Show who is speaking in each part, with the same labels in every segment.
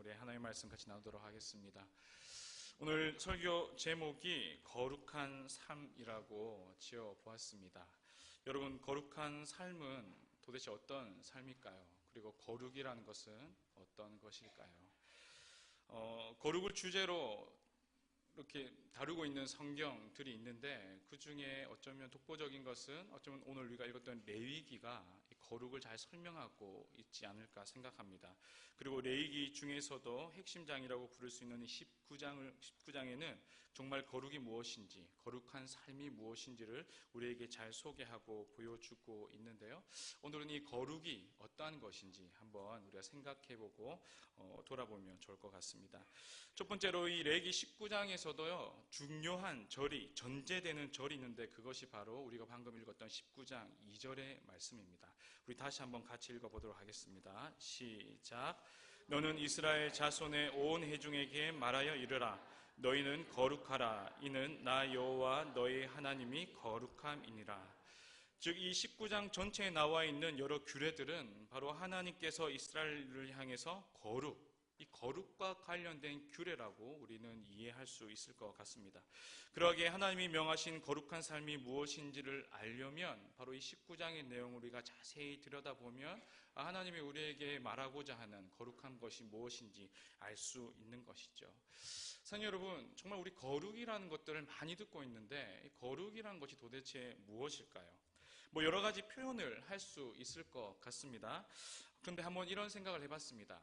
Speaker 1: 우리 하나님의 말씀 같이 나누도록 하겠습니다. 오늘 설교 제목이 거룩한 삶이라고 지어 보았습니다. 여러분, 거룩한 삶은 도대체 어떤 삶일까요? 그리고 거룩이라는 것은 어떤 것일까요? 거룩을 주제로 이렇게 다루고 있는 성경들이 있는데, 그 중에 어쩌면 독보적인 것은 어쩌면 오늘 우리가 읽었던 레위기가 이 거룩을 잘 설명하고 있지 않을까 생각합니다. 그리고 레위기 중에서도 핵심장이라고 부를 수 있는 19장에는 정말 거룩이 무엇인지, 거룩한 삶이 무엇인지를 우리에게 잘 소개하고 보여주고 있는데요. 오늘은 이 거룩이 어떠한 것인지 한번 우리가 생각해보고 돌아보면 좋을 것 같습니다. 첫 번째로 이 레위기 19장에서도요, 중요한 절이, 전제되는 절이 있는데, 그것이 바로 우리가 방금 읽었던 19장 2절의 말씀입니다. 우리 다시 한번 같이 읽어보도록 하겠습니다. 시작. 너는 이스라엘 자손의 온 회중에게 말하여 이르라. 너희는 거룩하라. 이는 나 여호와 너희 하나님이 거룩함이니라. 즉, 이 19장 전체에 나와 있는 여러 규례들은 바로 하나님께서 이스라엘을 향해서 이 거룩과 관련된 규례라고 우리는 이해할 수 있을 것 같습니다. 그러기에 하나님이 명하신 거룩한 삶이 무엇인지를 알려면 바로 이 19장의 내용을 우리가 자세히 들여다보면 하나님이 우리에게 말하고자 하는 거룩한 것이 무엇인지 알 수 있는 것이죠. 사랑하는 여러분, 정말 우리 거룩이라는 것들을 많이 듣고 있는데, 거룩이라는 것이 도대체 무엇일까요? 여러 가지 표현을 할 수 있을 것 같습니다. 그런데 한번 이런 생각을 해봤습니다.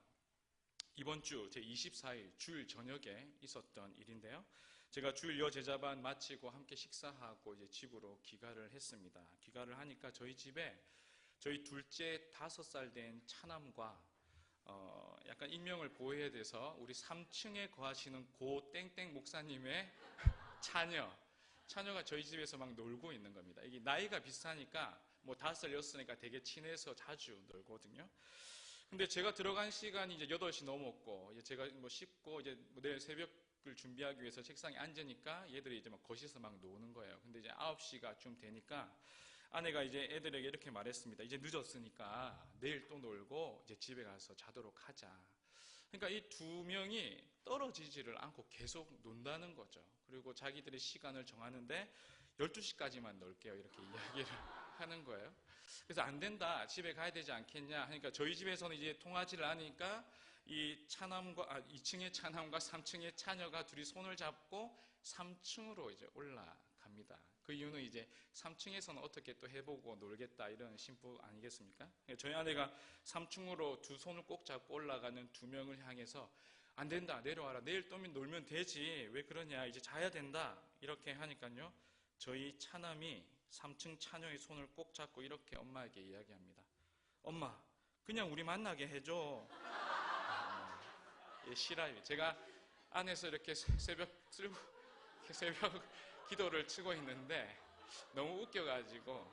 Speaker 1: 이번 주 제24일 주일 저녁에 있었던 일인데요. 제가 주일 여제자반 마치고 함께 식사하고 이제 집으로 귀가를 했습니다. 귀가를 하니까 저희 집에 저희 둘째 5살 된 차남과 약간 인명을 보호해야 돼서 우리 3층에 거하시는 고 땡땡 목사님의 차녀가 저희 집에서 막 놀고 있는 겁니다. 이게 나이가 비슷하니까 5살, 6살이니까 되게 친해서 자주 놀거든요. 근데 제가 들어간 시간이 이제 8시 넘었고, 제가 씻고 이제 내일 새벽을 준비하기 위해서 책상에 앉으니까 얘들이 이제 거실에서 막 노는 거예요. 근데 이제 9시가 좀 되니까 아내가 이제 애들에게 이렇게 말했습니다. 이제 늦었으니까 내일 또 놀고 이제 집에 가서 자도록 하자. 그러니까 이 두 명이 떨어지지를 않고 계속 논다는 거죠. 그리고 자기들의 시간을 정하는데 12시까지만 놀게요, 이렇게 이야기를 하는 거예요. 그래서 안 된다, 집에 가야 되지 않겠냐 하니까 저희 집에서는 이제 통하지를 않으니까 이 2층의 차남과 3층의 차녀가 둘이 손을 잡고 3층으로 이제 올라갑니다. 그 이유는 이제 3층에서는 어떻게 또 해보고 놀겠다, 이런 심보 아니겠습니까? 저희 아내가 3층으로 두 손을 꼭 잡고 올라가는 두 명을 향해서 안 된다, 내려와라, 내일 또 놀면 되지, 왜 그러냐, 이제 자야 된다, 이렇게 하니까요, 저희 차남이 3층 차녀의 손을 꼭 잡고 이렇게 엄마에게 이야기합니다. 엄마, 그냥 우리 만나게 해줘. 실화예요. 제가 안에서 이렇게 새벽 기도를 치고 있는데 너무 웃겨가지고.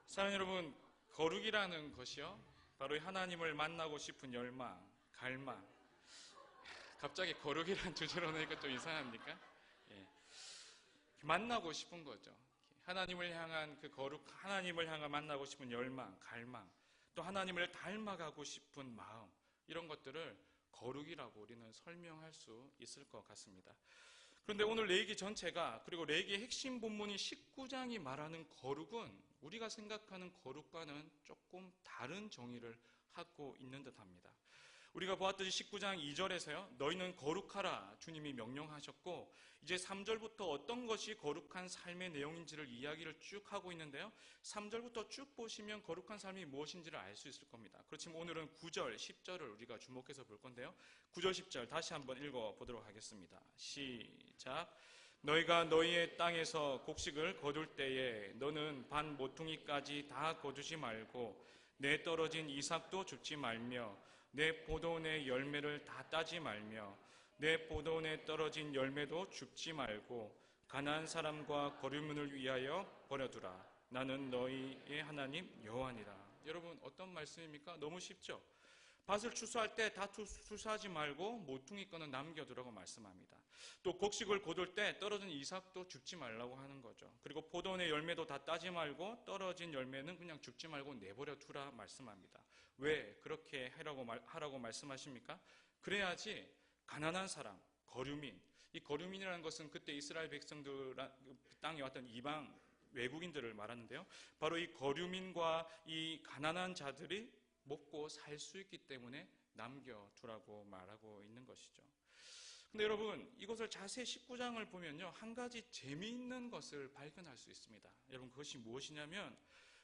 Speaker 1: 사랑하는 여러분, 거룩이라는 것이요, 바로 하나님을 만나고 싶은 열망, 갈망. 갑자기 거룩이라는 주제로 넣으니까 좀 이상합니까? 만나고 싶은 거죠. 하나님을 향한 그 거룩, 하나님을 향한 만나고 싶은 열망, 갈망, 또 하나님을 닮아가고 싶은 마음, 이런 것들을 거룩이라고 우리는 설명할 수 있을 것 같습니다. 그런데 오늘 레위기 전체가, 그리고 레위기의 핵심 본문인 19장이 말하는 거룩은 우리가 생각하는 거룩과는 조금 다른 정의를 하고 있는 듯합니다. 우리가 보았듯이 19장 2절에서요, 너희는 거룩하라 주님이 명령하셨고, 이제 3절부터 어떤 것이 거룩한 삶의 내용인지를 이야기를 쭉 하고 있는데요, 3절부터 쭉 보시면 거룩한 삶이 무엇인지를 알 수 있을 겁니다. 그렇지만 오늘은 9절, 10절을 우리가 주목해서 볼 건데요, 9절, 10절 다시 한번 읽어보도록 하겠습니다. 시작. 너희가 너희의 땅에서 곡식을 거둘 때에 너는 반 모퉁이까지 다 거두지 말고 내 떨어진 이삭도 줍지 말며 내 포도원의 열매를 다 따지 말며 내 포도원에 떨어진 열매도 줍지 말고 가난한 사람과 거류민을 위하여 버려두라. 나는 너희의 하나님 여호와니라. 여러분, 어떤 말씀입니까? 너무 쉽죠? 밭을 추수할 때 다 추수하지 말고 모퉁이 거는 남겨두라고 말씀합니다. 또 곡식을 거둘 때 떨어진 이삭도 줍지 말라고 하는 거죠. 그리고 포도원의 열매도 다 따지 말고 떨어진 열매는 그냥 줍지 말고 내버려 두라 말씀합니다. 왜 그렇게 하라고 말씀하십니까? 그래야지 가난한 사람, 거류민, 이 거류민이라는 것은 그때 이스라엘 백성들 땅에 왔던 이방 외국인들을 말하는데요. 바로 이 거류민과 이 가난한 자들이 먹고 살 수 있기 때문에 남겨두라고 말하고 있는 것이죠. 근데 여러분, 이것을 자세히 19장을 보면요, 한 가지 재미있는 것을 발견할 수 있습니다. 여러분, 그것이 무엇이냐면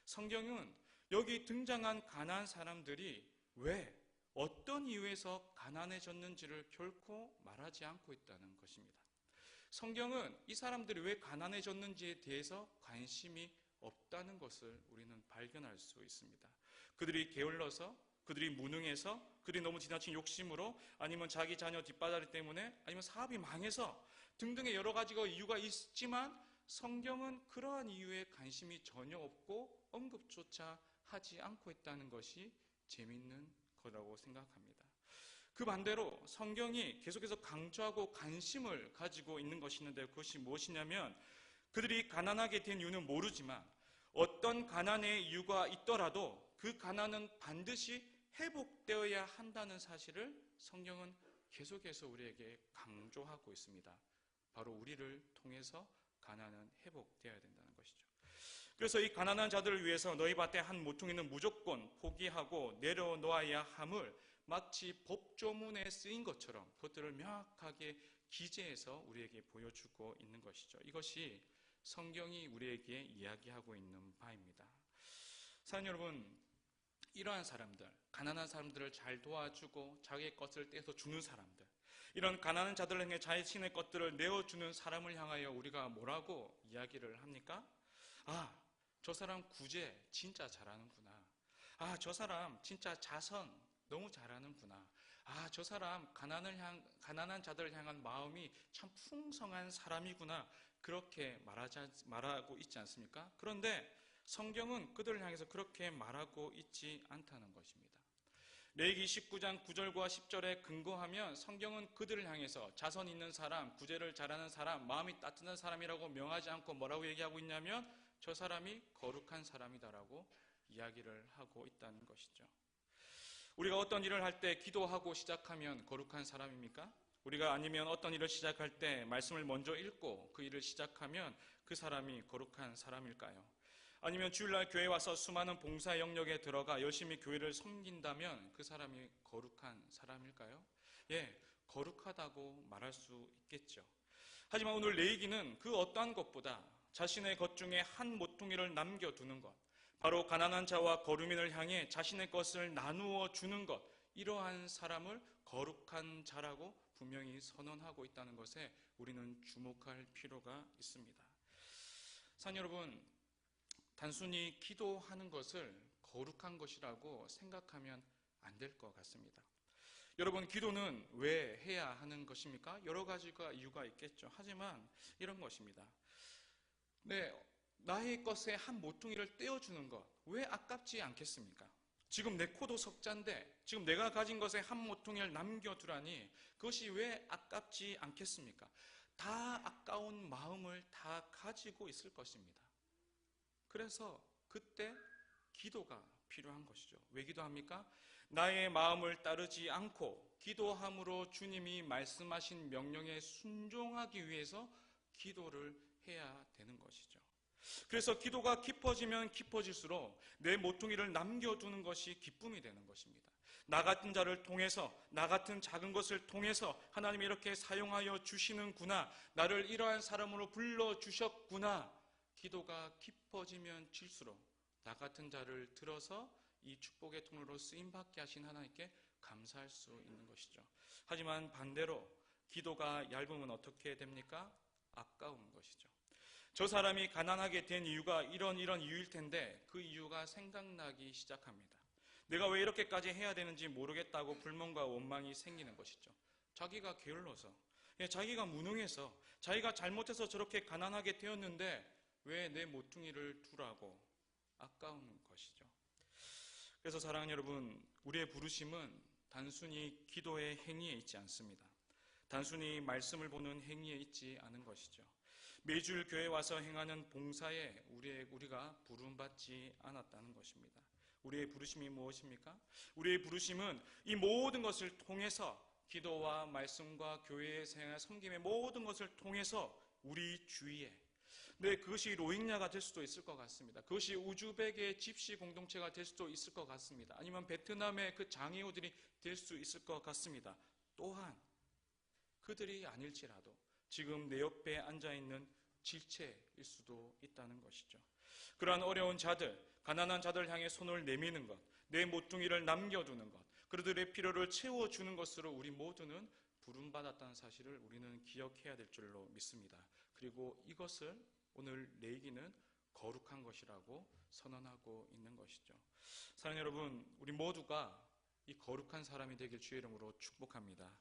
Speaker 1: 성경은 여기 등장한 가난한 사람들이 왜 어떤 이유에서 가난해졌는지를 결코 말하지 않고 있다는 것입니다. 성경은 이 사람들이 왜 가난해졌는지에 대해서 관심이 없다는 것을 우리는 발견할 수 있습니다. 그들이 게을러서, 그들이 무능해서, 그들이 너무 지나친 욕심으로, 아니면 자기 자녀 뒷바라리 때문에, 아니면 사업이 망해서 등등의 여러 가지가 이유가 있지만 성경은 그러한 이유에 관심이 전혀 없고 언급조차 하지 않고 있다는 것이 재미있는 거라고 생각합니다. 그 반대로 성경이 계속해서 강조하고 관심을 가지고 있는 것이 있는데 그것이 무엇이냐면 그들이 가난하게 된 이유는 모르지만 어떤 가난의 이유가 있더라도 그 가난은 반드시 회복되어야 한다는 사실을 성경은 계속해서 우리에게 강조하고 있습니다. 바로 우리를 통해서 가난은 회복되어야 된다는 것이죠. 그래서 이 가난한 자들을 위해서 너희 밭에 한 모퉁이는 무조건 포기하고 내려놓아야 함을 마치 법조문에 쓰인 것처럼 그것들을 명확하게 기재해서 우리에게 보여주고 있는 것이죠. 이것이 성경이 우리에게 이야기하고 있는 바입니다. 사랑하는 여러분, 이러한 사람들, 가난한 사람들을 잘 도와주고 자기의 것을 떼서 주는 사람들, 이런 가난한 자들을 향해 자신의 것들을 내어주는 사람을 향하여 우리가 뭐라고 이야기를 합니까? 아, 저 사람 구제 진짜 잘하는구나. 아, 저 사람 진짜 자선 너무 잘하는구나. 아, 저 사람 가난한 자들을 향한 마음이 참 풍성한 사람이구나. 그렇게 말하고 있지 않습니까? 그런데 성경은 그들을 향해서 그렇게 말하고 있지 않다는 것입니다. 레위기 19장 9절과 10절에 근거하면 성경은 그들을 향해서 자선 있는 사람, 구제를 잘하는 사람, 마음이 따뜻한 사람이라고 명하지 않고 뭐라고 얘기하고 있냐면 저 사람이 거룩한 사람이다라고 이야기를 하고 있다는 것이죠. 우리가 어떤 일을 할 때 기도하고 시작하면 거룩한 사람입니까? 우리가 아니면 어떤 일을 시작할 때 말씀을 먼저 읽고 그 일을 시작하면 그 사람이 거룩한 사람일까요? 아니면 주일날 교회에 와서 수많은 봉사 영역에 들어가 열심히 교회를 섬긴다면 그 사람이 거룩한 사람일까요? 예, 거룩하다고 말할 수 있겠죠. 하지만 오늘 레위기는 그 어떠한 것보다 자신의 것 중에 한 모퉁이를 남겨두는 것, 바로 가난한 자와 거류민을 향해 자신의 것을 나누어 주는 것, 이러한 사람을 거룩한 자라고 분명히 선언하고 있다는 것에 우리는 주목할 필요가 있습니다. 사랑하는 여러분, 단순히 기도하는 것을 거룩한 것이라고 생각하면 안 될 것 같습니다. 여러분, 기도는 왜 해야 하는 것입니까? 여러 가지가 이유가 있겠죠. 하지만 이런 것입니다. 네, 나의 것에 한 모퉁이를 떼어주는 것, 왜 아깝지 않겠습니까? 지금 내 코도 석잔데 지금 내가 가진 것에 한 모퉁이를 남겨두라니 그것이 왜 아깝지 않겠습니까? 다 아까운 마음을 다 가지고 있을 것입니다. 그래서 그때 기도가 필요한 것이죠. 왜 기도합니까? 나의 마음을 따르지 않고 기도함으로 주님이 말씀하신 명령에 순종하기 위해서 기도를 해야 되는 것이죠. 그래서 기도가 깊어지면 깊어질수록 내 모퉁이를 남겨두는 것이 기쁨이 되는 것입니다. 나 같은 자를 통해서, 나 같은 작은 것을 통해서 하나님이 이렇게 사용하여 주시는구나, 나를 이러한 사람으로 불러주셨구나. 기도가 깊어지면 질수록 나 같은 자를 들어서 이 축복의 통로로 쓰임받게 하신 하나님께 감사할 수 있는 것이죠. 하지만 반대로 기도가 얇으면 어떻게 됩니까? 아까운 것이죠. 저 사람이 가난하게 된 이유가 이런 이유일 텐데 그 이유가 생각나기 시작합니다. 내가 왜 이렇게까지 해야 되는지 모르겠다고 불만과 원망이 생기는 것이죠. 자기가 게을러서, 자기가 무능해서, 자기가 잘못해서 저렇게 가난하게 되었는데 왜 내 모퉁이를 두라고 아까운 것이죠. 그래서 사랑하는 여러분, 우리의 부르심은 단순히 기도의 행위에 있지 않습니다. 단순히 말씀을 보는 행위에 있지 않은 것이죠. 매주일 교회 와서 행하는 봉사에 우리가 부름받지 않았다는 것입니다. 우리의 부르심이 무엇입니까? 우리의 부르심은 이 모든 것을 통해서 기도와 말씀과 교회의 생활, 섬김의 모든 것을 통해서 우리 주위에 그것이 로힝야가 될 수도 있을 것 같습니다. 그것이 우즈벡의 집시 공동체가 될 수도 있을 것 같습니다. 아니면 베트남의 그 장애우들이 될 수 있을 것 같습니다. 또한 그들이 아닐지라도 지금 내 옆에 앉아있는 질체일 수도 있다는 것이죠. 그러한 어려운 자들, 가난한 자들 향해 손을 내미는 것, 내 모퉁이를 남겨두는 것, 그들의 필요를 채워주는 것으로 우리 모두는 부름받았다는 사실을 우리는 기억해야 될 줄로 믿습니다. 그리고 이것을 오늘 레위기는 거룩한 것이라고 선언하고 있는 것이죠. 사랑하는 여러분, 우리 모두가 이 거룩한 사람이 되길 주의 이름으로 축복합니다.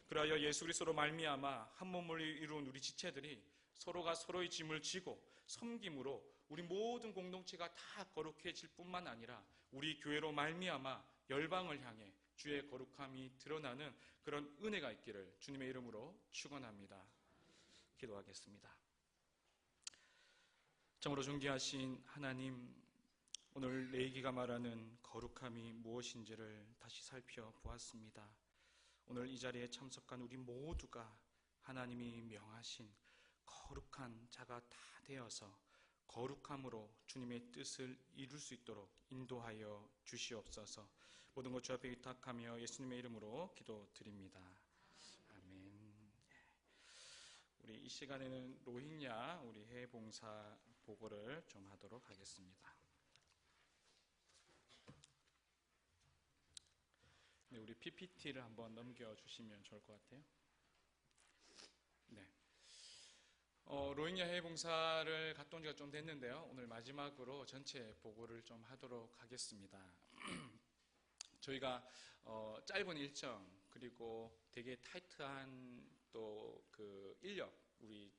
Speaker 1: 그리하여 예수 그리스도로 말미암아 한 몸을 이룬 우리 지체들이 서로가 서로의 짐을 지고 섬김으로 우리 모든 공동체가 다 거룩해질 뿐만 아니라 우리 교회로 말미암아 열방을 향해 주의 거룩함이 드러나는 그런 은혜가 있기를 주님의 이름으로 축원합니다. 기도하겠습니다. 참으로 존귀하신 하나님, 오늘 레위기가 말하는 거룩함이 무엇인지를 다시 살펴보았습니다. 오늘 이 자리에 참석한 우리 모두가 하나님이 명하신 거룩한 자가 다 되어서 거룩함으로 주님의 뜻을 이룰 수 있도록 인도하여 주시옵소서. 모든 것 주 앞에 위탁하며 예수님의 이름으로 기도드립니다. 아멘. 우리 이 시간에는 로힝야 우리 해외봉사 보고를 좀 하도록 하겠습니다. 네, 우리 PPT를 한번 넘겨주시면 좋을 것 같아요. 네. 로힝야 해외봉사를 갔다 온 지가 좀 됐는데요. 오늘 마지막으로 전체 보고를 좀 하도록 하겠습니다. 저희가 짧은 일정 그리고 되게 타이트한 또 그 인력, 우리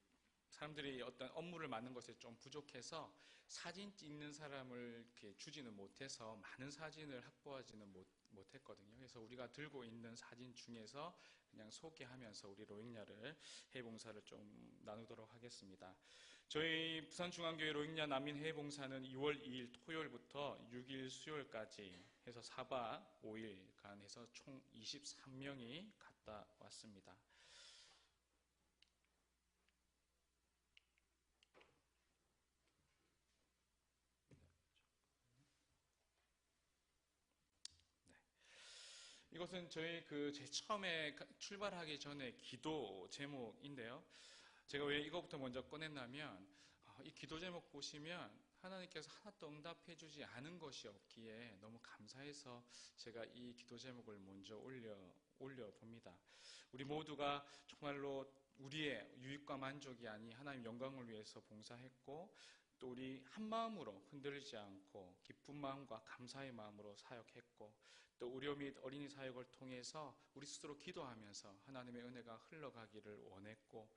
Speaker 1: 사람들이 어떤 업무를 맡는 것에 좀 부족해서 사진 찍는 사람을 이렇게 주지는 못해서 많은 사진을 확보하지는 못했거든요. 그래서 우리가 들고 있는 사진 중에서 그냥 소개하면서 우리 로힝야를 해외봉사를 좀 나누도록 하겠습니다. 저희 부산중앙교회 로힝야 난민 해외봉사는 2월 2일 토요일부터 6일 수요일까지 해서 4박 5일간 해서 총 23명이 갔다 왔습니다. 이것은 저희 제 처음에 출발하기 전에 기도 제목인데요. 제가 왜 이거부터 먼저 꺼냈냐면 이 기도 제목 보시면 하나님께서 하나도 응답해 주지 않은 것이 없기에 너무 감사해서 제가 이 기도 제목을 먼저 올려 봅니다. 우리 모두가 정말로 우리의 유익과 만족이 아닌 하나님 영광을 위해서 봉사했고 또 우리 한 마음으로 흔들리지 않고 기쁜 마음과 감사의 마음으로 사역했고 또 의료 및 어린이 사역을 통해서 우리 스스로 기도하면서 하나님의 은혜가 흘러가기를 원했고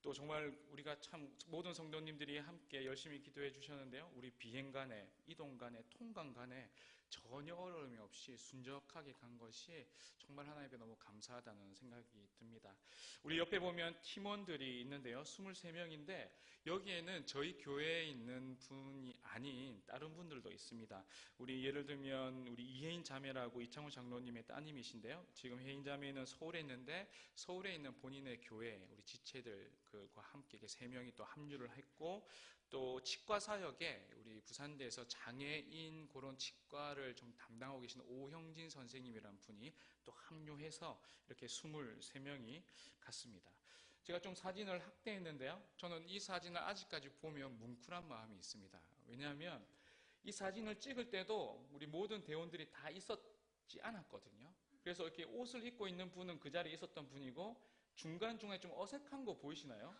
Speaker 1: 또 정말 우리가 참 모든 성도님들이 함께 열심히 기도해 주셨는데요. 우리 비행 간에 이동 간에 통관 간에 전혀 어려움이 없이 순적하게 간 것이 정말 하나님께 너무 감사하다는 생각이 듭니다. 우리 옆에 보면 팀원들이 있는데요. 23명인데 여기에는 저희 교회에 있는 분이 아닌 다른 분들도 있습니다. 우리 예를 들면 우리 이혜인 자매라고 이창호 장로님의 따님이신데요. 지금 혜인 자매는 서울에 있는데 서울에 있는 본인의 교회 우리 지체들과 함께 3명이 또 합류를 했고 또 치과 사역에 우리 부산대에서 장애인 그런 치과를 좀 담당하고 계신 오형진 선생님이라는 분이 또 합류해서 이렇게 23명이 갔습니다. 제가 좀 사진을 확대했는데요. 저는 이 사진을 아직까지 보면 뭉클한 마음이 있습니다. 왜냐하면 이 사진을 찍을 때도 우리 모든 대원들이 다 있었지 않았거든요. 그래서 이렇게 옷을 입고 있는 분은 그 자리에 있었던 분이고 중간중간에 좀 어색한 거 보이시나요?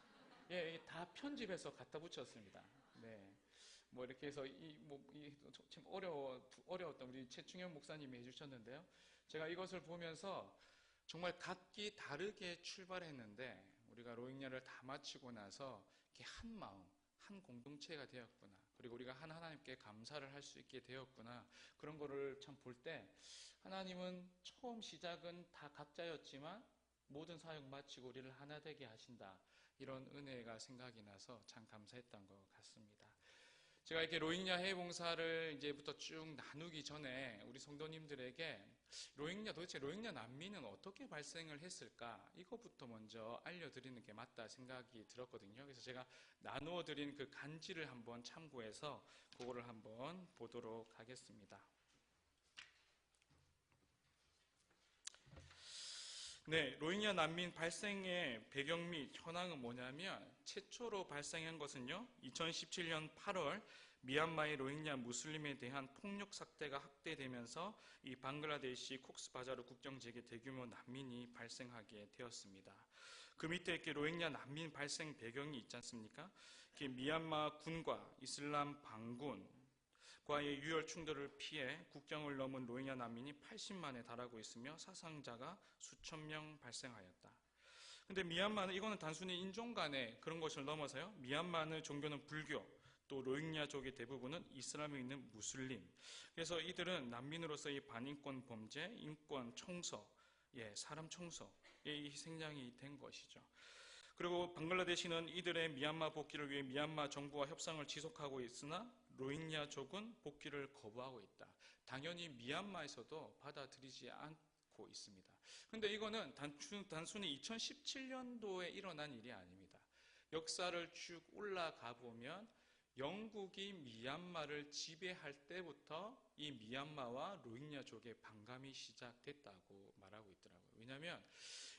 Speaker 1: 예, 다 편집해서 갖다 붙였습니다. 네. 뭐 이렇게 해서 참 어려웠던 우리 최충현 목사님이 해주셨는데요. 제가 이것을 보면서 정말 각기 다르게 출발했는데 우리가 로힝야를 다 마치고 나서 이렇게 한 마음, 한 공동체가 되었구나. 그리고 우리가 하나님께 감사를 할 수 있게 되었구나. 그런 거를 참 볼 때 하나님은 처음 시작은 다 각자였지만 모든 사역 마치고 우리를 하나 되게 하신다. 이런 은혜가 생각이 나서 참 감사했던 것 같습니다. 제가 이렇게 로힝야 해외봉사를 이제부터 쭉 나누기 전에 우리 성도님들에게 도대체 로힝야 난민은 어떻게 발생을 했을까? 이것부터 먼저 알려드리는 게 맞다 생각이 들었거든요. 그래서 제가 나누어 드린 그 간지를 한번 참고해서 그거를 한번 보도록 하겠습니다. 네, 로힝야 난민 발생의 배경 및 현황은 뭐냐면 최초로 발생한 것은요, 2017년 8월 미얀마의 로힝야 무슬림에 대한 폭력 사태가 확대되면서 이 방글라데시 콕스바자르 국경지역에 대규모 난민이 발생하게 되었습니다. 그 밑에 이렇게 로힝야 난민 발생 배경이 있지 않습니까? 이렇게 미얀마 군과 이슬람 반군 과의 유혈 충돌을 피해 국경을 넘은 로힝야 난민이 80만에 달하고 있으며 사상자가 수천 명 발생하였다. 근데 미얀마는 이거는 단순히 인종 간의 그런 것을 넘어서요. 미얀마는 종교는 불교, 또 로힝야족의 대부분은 이슬람에 있는 무슬림. 그래서 이들은 난민으로서의 반인권 범죄, 인권 청소, 사람 청소에 희생양이 된 것이죠. 그리고 방글라데시는 이들의 미얀마 복귀를 위해 미얀마 정부와 협상을 지속하고 있으나 로힝야족은 복귀를 거부하고 있다. 당연히 미얀마에서도 받아들이지 않고 있습니다. 그런데 이거는 단순히 2017년도에 일어난 일이 아닙니다. 역사를 쭉 올라가 보면 영국이 미얀마를 지배할 때부터 이 미얀마와 로힝야족의 반감이 시작됐다고 말하고 있더라고요. 왜냐하면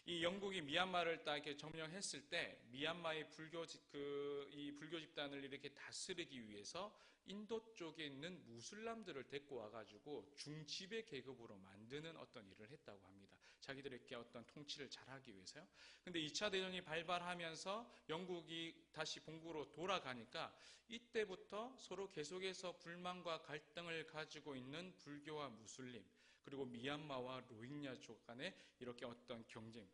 Speaker 1: 이 영국이 미얀마를 딱 이렇게 점령했을 때 미얀마의 이 불교 집단을 이렇게 다스리기 위해서 인도 쪽에 있는 무슬람들을 데리고 와가지고 중지배 계급으로 만드는 어떤 일을 했다고 합니다. 자기들에게 어떤 통치를 잘하기 위해서요. 근데 2차 대전이 발발하면서 영국이 다시 본국으로 돌아가니까 이때부터 서로 계속해서 불만과 갈등을 가지고 있는 불교와 무슬림, 그리고 미얀마와 로힝야족 간에 이렇게 어떤 경쟁,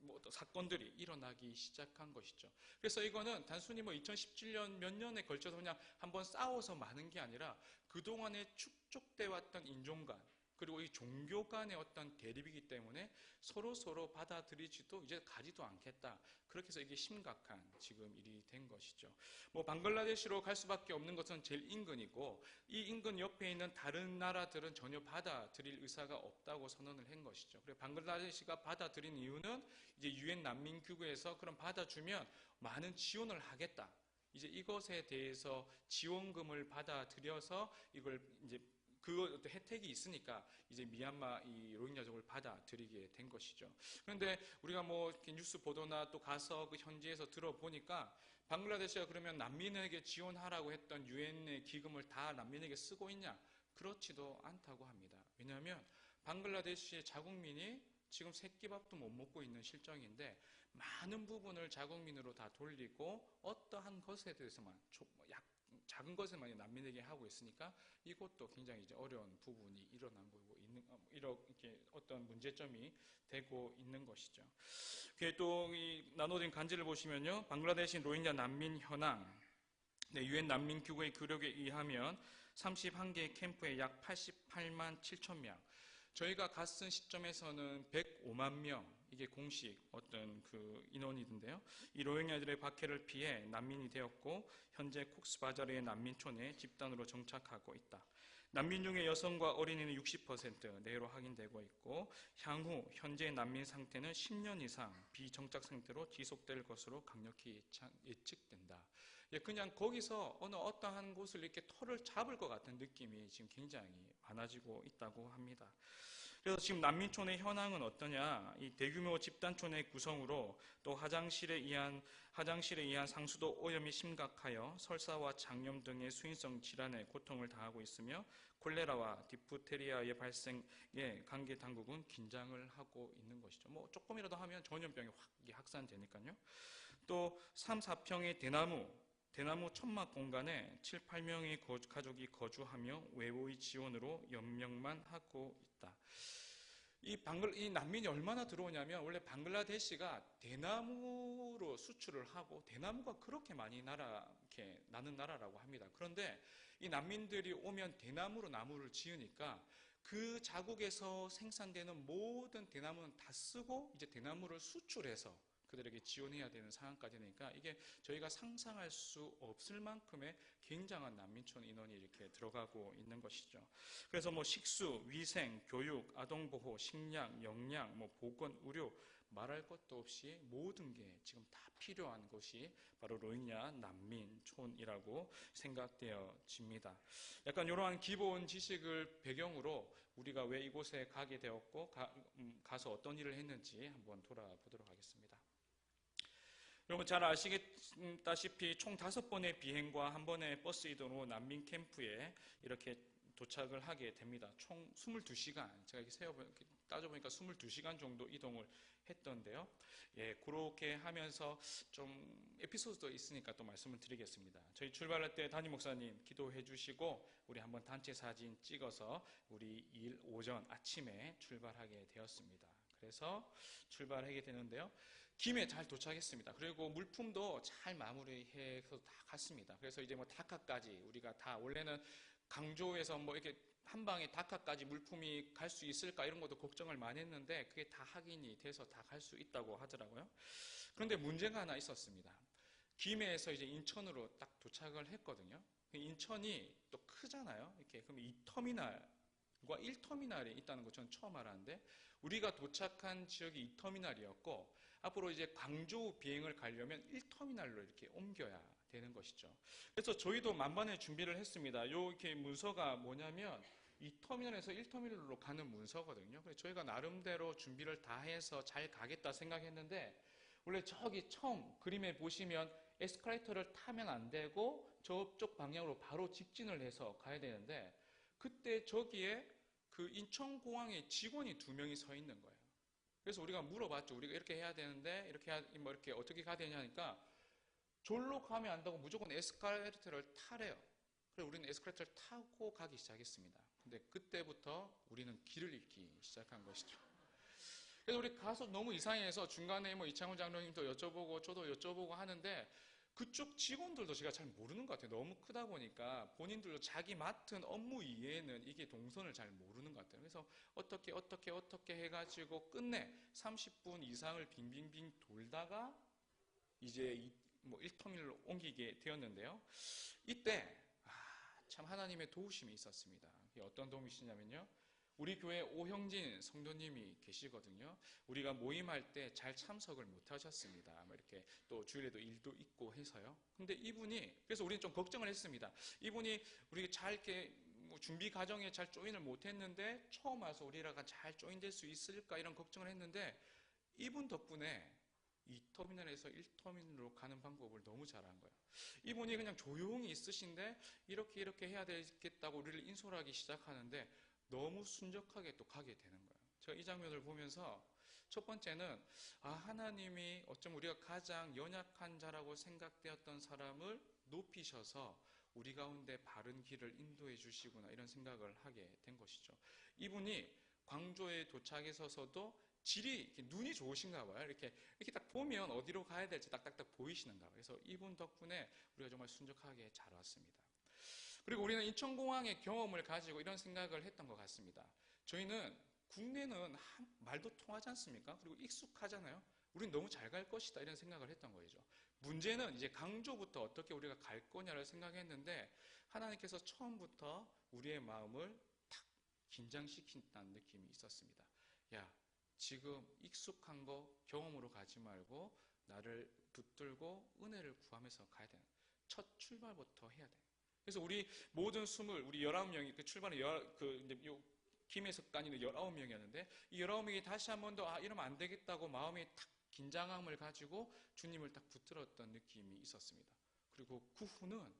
Speaker 1: 어떤 사건들이 일어나기 시작한 것이죠. 그래서 이거는 단순히 2017년 몇 년에 걸쳐서 그냥 한번 싸워서 마는 게 아니라 그동안에 축적돼 왔던 인종 간, 그리고 이 종교 간의 어떤 대립이기 때문에 서로 받아들이지도 이제 가지도 않겠다. 그렇게 해서 이게 심각한 지금 일이 된 것이죠. 방글라데시로 갈 수밖에 없는 것은 제일 인근이고, 이 인근 옆에 있는 다른 나라들은 전혀 받아들일 의사가 없다고 선언을 한 것이죠. 그리고 방글라데시가 받아들인 이유는 이제 유엔 난민기구에서 그럼 받아주면 많은 지원을 하겠다. 이제 이것에 대해서 지원금을 받아들여서 이걸 이제 그 어떤 혜택이 있으니까 이제 미얀마 이 로힝야족을 받아들이게 된 것이죠. 그런데 우리가 이렇게 뉴스 보도나 또 가서 그 현지에서 들어보니까 방글라데시가 그러면 난민에게 지원하라고 했던 유엔의 기금을 다 난민에게 쓰고 있냐? 그렇지도 않다고 합니다. 왜냐하면 방글라데시의 자국민이 지금 새끼밥도 못 먹고 있는 실정인데 많은 부분을 자국민으로 다 돌리고 어떠한 것에 대해서만 작은 것에만 난민에게 하고 있으니까 이것도 굉장히 이제 어려운 부분이 일어난 거고 이렇게 어떤 문제점이 되고 있는 것이죠. 또 이 나눠진 간지를 보시면요, 방글라데시 로힝야 난민 현황, 유엔 난민기구의 기록에 의하면 31개 캠프에 약 88만 7천 명. 저희가 갔은 시점에서는 105만 명, 이게 공식 어떤 그 인원이던데요. 이 로힝야들의 박해를 피해 난민이 되었고 현재 콕스바자르의 난민촌에 집단으로 정착하고 있다. 난민 중에 여성과 어린이는 60% 내로 확인되고 있고 향후 현재 난민 상태는 10년 이상 비정착 상태로 지속될 것으로 강력히 예측된다. 그냥 거기서 어떠한 곳을 이렇게 털을 잡을 것 같은 느낌이 지금 굉장히 많아지고 있다고 합니다. 그래서 지금 난민촌의 현황은 어떠냐? 이 대규모 집단촌의 구성으로 또 화장실에 의한 상수도 오염이 심각하여 설사와 장염 등의 수인성 질환에 고통을 당하고 있으며 콜레라와 디프테리아의 발생에 관계 당국은 긴장을 하고 있는 것이죠. 조금이라도 하면 전염병이 확산되니까요. 또 3, 4평의 대나무 천막 공간에 7, 8명의 가족이 거주하며 외부의 지원으로 연명만 하고 있다. 이 난민이 얼마나 들어오냐면 원래 방글라데시가 대나무로 수출을 하고 대나무가 그렇게 많이 이렇게 나는 나라라고 합니다. 그런데 이 난민들이 오면 대나무로 나무를 지으니까 그 자국에서 생산되는 모든 대나무는 다 쓰고 이제 대나무를 수출해서 그들에게 지원해야 되는 상황까지 되니까 이게 저희가 상상할 수 없을 만큼의 굉장한 난민촌 인원이 이렇게 들어가고 있는 것이죠. 그래서 뭐 식수, 위생, 교육, 아동보호, 식량, 영양, 뭐 보건, 의료 말할 것도 없이 모든 게 지금 다 필요한 것이 바로 로힝야 난민촌이라고 생각되어집니다. 약간 이러한 기본 지식을 배경으로 우리가 왜 이곳에 가게 되었고 가서 어떤 일을 했는지 한번 돌아보도록 하겠습니다. 여러분 잘 아시다시피 총 5번의 비행과 한 번의 버스 이동으로 난민 캠프에 이렇게 도착을 하게 됩니다. 총 22시간, 제가 이렇게 따져보니까 22시간 정도 이동을 했던데요. 예, 그렇게 하면서 좀 에피소드도 있으니까 또 말씀을 드리겠습니다. 저희 출발할 때 담임 목사님 기도해 주시고 우리 한번 단체 사진 찍어서 우리 일 오전 아침에 출발하게 되었습니다. 그래서 출발하게 되는데요. 김해 잘 도착했습니다. 그리고 물품도 잘 마무리해서 다 갔습니다. 그래서 이제 뭐 다카까지 우리가 다 원래는 강조에서 뭐 이렇게 한 방에 다카까지 물품이 갈 수 있을까 이런 것도 걱정을 많이 했는데 그게 다 확인이 돼서 다 갈 수 있다고 하더라고요. 그런데 문제가 하나 있었습니다. 김해에서 이제 인천으로 딱 도착을 했거든요. 인천이 또 크잖아요. 이렇게 그럼 2터미널과 1터미널이 있다는 거 저는 처음 알았는데 우리가 도착한 지역이 2터미널이었고 앞으로 이제 광주 비행을 가려면 1터미널로 이렇게 옮겨야 되는 것이죠. 그래서 저희도 만반의 준비를 했습니다. 이렇게 문서가 뭐냐면 2터미널에서 1터미널로 가는 문서거든요. 그래서 저희가 나름대로 준비를 다 해서 잘 가겠다 생각했는데 원래 저기 처음 그림에 보시면 에스컬레이터를 타면 안 되고 저쪽 방향으로 바로 직진을 해서 가야 되는데 그때 저기에 그 인천공항에 직원이 2명이 서 있는 거예요. 그래서 우리가 물어봤죠. 우리가 이렇게 해야 되는데 이렇게 어떻게 가야 되냐 하니까 졸로 가면 안 되고 무조건 에스컬레이터를 타래요. 그래서 우리는 에스컬레이터를 타고 가기 시작했습니다. 근데 그때부터 우리는 길을 잃기 시작한 것이죠. 그래서 우리 가서 너무 이상해서 중간에 뭐 이창훈 장로님도 여쭤보고 저도 여쭤보고 하는데 그쪽 직원들도 제가 잘 모르는 것 같아요. 너무 크다 보니까 본인들도 자기 맡은 업무 이외에는 이게 동선을 잘 모르는 것 같아요. 그래서 어떻게 해가지고 끝내 30분 이상을 빙빙빙 돌다가 이제 뭐 1터미널로 옮기게 되었는데요. 이때 참 하나님의 도우심이 있었습니다. 어떤 도움이시냐면요. 우리 교회 오형진 성도님이 계시거든요. 우리가 모임할 때 잘 참석을 못 하셨습니다. 이렇게 또 주일에도 일도 있고 해서요. 근데 이분이 그래서 우리는 좀 걱정을 했습니다. 이분이 우리 잘 이렇게 뭐 준비 과정에 잘 조인을 못 했는데 처음 와서 우리랑 잘 조인될 수 있을까 이런 걱정을 했는데 이분 덕분에 2터미널에서 1터미널로 가는 방법을 너무 잘한 거예요. 이분이 그냥 조용히 있으신데 이렇게 해야 되겠다고 우리를 인솔하기 시작하는데 너무 순적하게 또 가게 되는 거예요. 제가 이 장면을 보면서 첫 번째는 하나님이 어쩜 우리가 가장 연약한 자라고 생각되었던 사람을 높이셔서 우리 가운데 바른 길을 인도해 주시구나 이런 생각을 하게 된 것이죠. 이분이 광주에 도착해서도 질이 눈이 좋으신가 봐요. 이렇게 딱 보면 어디로 가야 될지 딱딱딱 보이시는가 봐요. 그래서 이분 덕분에 우리가 정말 순적하게 잘 왔습니다. 그리고 우리는 인천공항의 경험을 가지고 이런 생각을 했던 것 같습니다. 저희는 국내는 말도 통하지 않습니까? 그리고 익숙하잖아요. 우리는 너무 잘 갈 것이다 이런 생각을 했던 거죠. 문제는 이제 강조부터 어떻게 우리가 갈 거냐를 생각했는데 하나님께서 처음부터 우리의 마음을 탁 긴장시킨다는 느낌이 있었습니다. 야, 지금 익숙한 거 경험으로 가지 말고 나를 붙들고 은혜를 구하면서 가야 돼. 첫 출발부터 해야 돼. 그래서 우리 모든 우리 19명이 그 출발에 김해에서 다니는 19명이었는데 이 19명이 다시 한 번 더 이러면 안 되겠다고 마음이 탁 긴장함을 가지고 주님을 딱 붙들었던 느낌이 있었습니다. 그리고 그 후는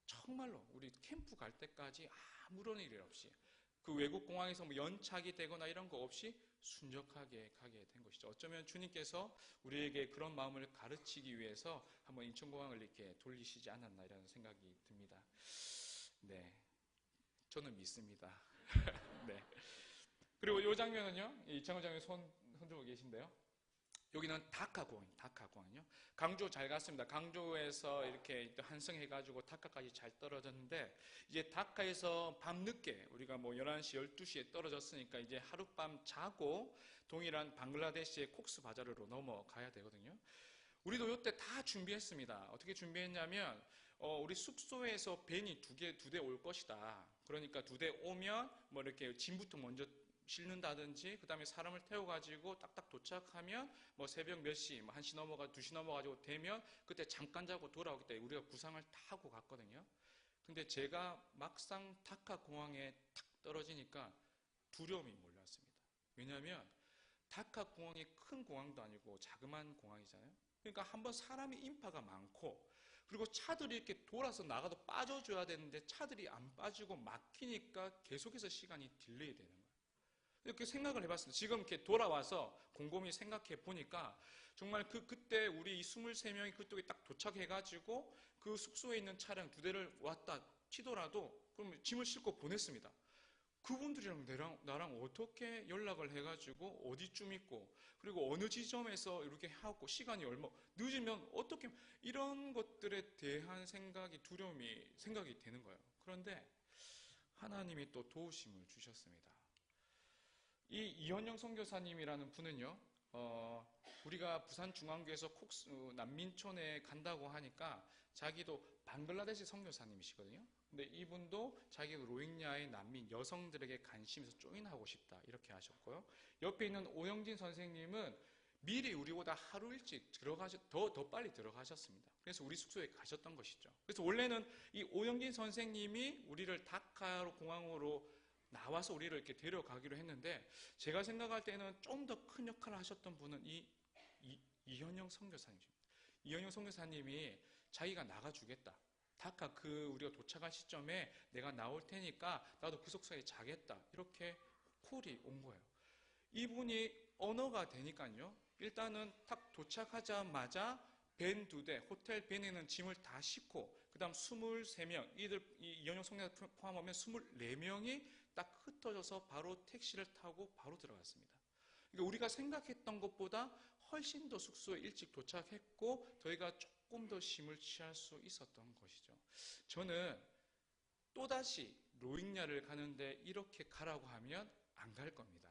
Speaker 1: 정말로 우리 캠프 갈 때까지 아무런 일 없이 그 외국 공항에서 뭐 연착이 되거나 이런 거 없이 순적하게 가게 된 것이죠. 어쩌면 주님께서 우리에게 그런 마음을 가르치기 위해서 한번 인천공항을 이렇게 돌리시지 않았나 이런 생각이 듭니다. 네, 저는 믿습니다. 네. 그리고 이 장면은요, 이창호 장님 손 흔들고 계신데요. 여기는 다카공항이에요. 다카공항이요. 강주 잘 갔습니다. 강주에서 이렇게 환승해가지고 다카까지 잘 떨어졌는데, 이제 다카에서 밤늦게 우리가 뭐 11시, 12시에 떨어졌으니까 이제 하룻밤 자고 동일한 방글라데시의 콕스 바자르로 넘어가야 되거든요. 우리도 이때 다 준비했습니다. 어떻게 준비했냐면, 우리 숙소에서 벤이 두 대 올 것이다. 그러니까 2대 오면 뭐 이렇게 짐부터 먼저 실는다든지, 그 다음에 사람을 태워가지고 딱딱 도착하면 뭐 새벽 몇 시, 뭐 1시 넘어가, 2시 넘어가지고 되면 그때 잠깐 자고 돌아오기 때문에 우리가 구상을 다 하고 갔거든요. 근데 제가 막상 다카 공항에 탁 떨어지니까 두려움이 몰려왔습니다. 왜냐하면 다카 공항이 큰 공항도 아니고 자그마한 공항이잖아요. 그러니까 한번 사람이 인파가 많고, 그리고 차들이 이렇게 돌아서 나가도 빠져줘야 되는데 차들이 안 빠지고 막히니까 계속해서 시간이 딜레이 되는 거예요. 이렇게 생각을 해봤습니다. 지금 이렇게 돌아와서 곰곰이 생각해 보니까 정말 그때 우리 이 23명이 그쪽에 딱 도착해가지고 그 숙소에 있는 차량 2대를 왔다 치더라도 그럼 짐을 싣고 보냈습니다. 그분들이랑 나랑 어떻게 연락을 해가지고 어디쯤 있고, 그리고 어느 지점에서 이렇게 하고 시간이 얼마 늦으면 어떻게, 이런 것들에 대한 생각이 되는 거예요. 그런데 하나님이 또 도우심을 주셨습니다. 이 이현영 선교사님이라는 분은요, 우리가 부산중앙교에서 난민촌에 간다고 하니까 자기도 방글라데시 선교사님이시거든요. 근데 이분도 자기도 로힝야의 난민 여성들에게 관심에서 조인하고 싶다 이렇게 하셨고요. 옆에 있는 오영진 선생님은 미리 우리보다 하루 일찍 더 빨리 들어가셨습니다. 그래서 우리 숙소에 가셨던 것이죠. 그래서 원래는 이 오영진 선생님이 우리를 다카 공항으로 나와서 우리를 이렇게 데려가기로 했는데, 제가 생각할 때는 좀 더 큰 역할을 하셨던 분은 이현영 선교사님입니다. 이현영 선교사님이 자기가 나가주겠다. 다카 우리가 도착할 시점에 내가 나올 테니까 나도 그 숙소에 자겠다. 이렇게 콜이 온 거예요. 이분이 언어가 되니까요. 일단은 딱 도착하자마자 벤 2대, 호텔 벤에는 짐을 다 싣고, 그 다음 23명, 이현영 선교사 포함하면 24명이 딱 흩어져서 바로 택시를 타고 바로 들어갔습니다. 그러니까 우리가 생각했던 것보다 훨씬 더 숙소에 일찍 도착했고 저희가 조금 더 쉼을 취할 수 있었던 것이죠. 저는 또다시 로힝야를 가는데 이렇게 가라고 하면 안 갈 겁니다.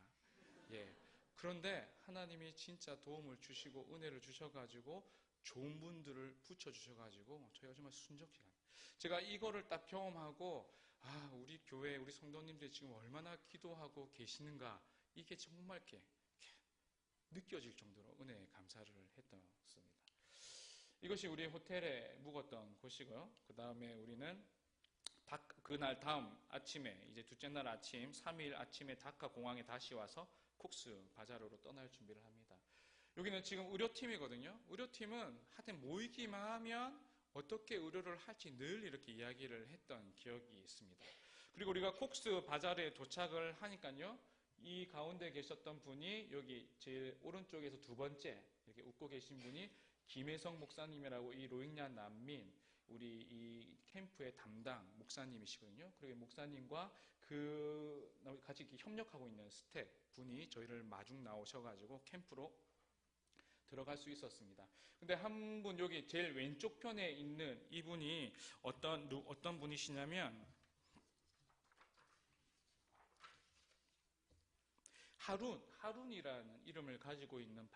Speaker 1: 예. 그런데 하나님이 진짜 도움을 주시고 은혜를 주셔가지고 좋은 분들을 붙여주셔가지고 저희가 정말 순적히 갑니다. 제가 이거를 딱 경험하고, 우리 교회, 우리 성도님들이 지금 얼마나 기도하고 계시는가, 이게 정말 이렇게 느껴질 정도로 은혜에 감사를 했었습니다. 이것이 우리 호텔에 묵었던 곳이고요. 그 다음에 우리는 그날 다음 아침에, 이제 둘째 날 아침, 3일 아침에 다카 공항에 다시 와서 콕스 바자르로 떠날 준비를 합니다. 여기는 지금 의료팀이거든요. 의료팀은 하여튼 모이기만 하면 어떻게 의료를 할지 늘 이렇게 이야기를 했던 기억이 있습니다. 그리고 우리가 콕스 바자르에 도착을 하니까요, 이 가운데 계셨던 분이 여기 제일 오른쪽에서 2번째 이렇게 웃고 계신 분이 김혜성 목사님이라고 이 로힝야 난민 우리 이 캠프의 담당 목사님이시거든요. 그리고 목사님과 같이 이렇게 협력하고 있는 스텝 분이 저희를 마중 나오셔가지고 캠프로 들어갈 수 있었습니다. 근데 한 분 여기 제일 왼쪽 편에 있는 이분이 어떤 분이시냐면 하룬이라는 이름을 가지고 있는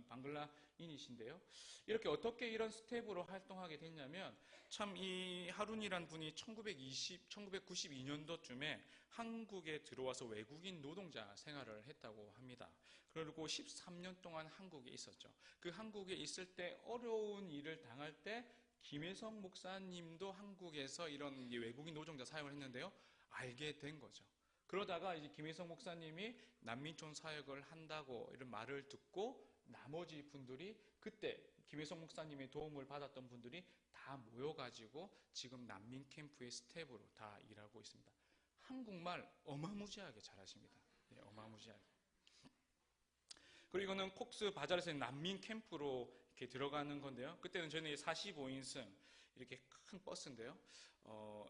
Speaker 1: 방글라인이신데요. 이렇게 어떻게 이런 스텝으로 활동하게 됐냐면, 참 이 하룬이라는 분이 1992년도쯤에 한국에 들어와서 외국인 노동자 생활을 했다고 합니다. 그리고 13년 동안 한국에 있었죠. 그 한국에 있을 때 어려운 일을 당할 때 김혜성 목사님도 한국에서 이런 외국인 노동자 사역을 했는데요. 알게 된 거죠. 그러다가 이제 김혜성 목사님이 난민촌 사역을 한다고 이런 말을 듣고 나머지 분들이 그때 김혜성 목사님의 도움을 받았던 분들이 다 모여가지고 지금 난민 캠프의 스텝으로 다 일하고 있습니다. 한국말 어마무지하게 잘하십니다. 네, 어마무지하게. 그리고 이거는 콕스 바자르에서 난민 캠프로 이렇게 들어가는 건데요. 그때는 저희는 45인승 이렇게 큰 버스인데요.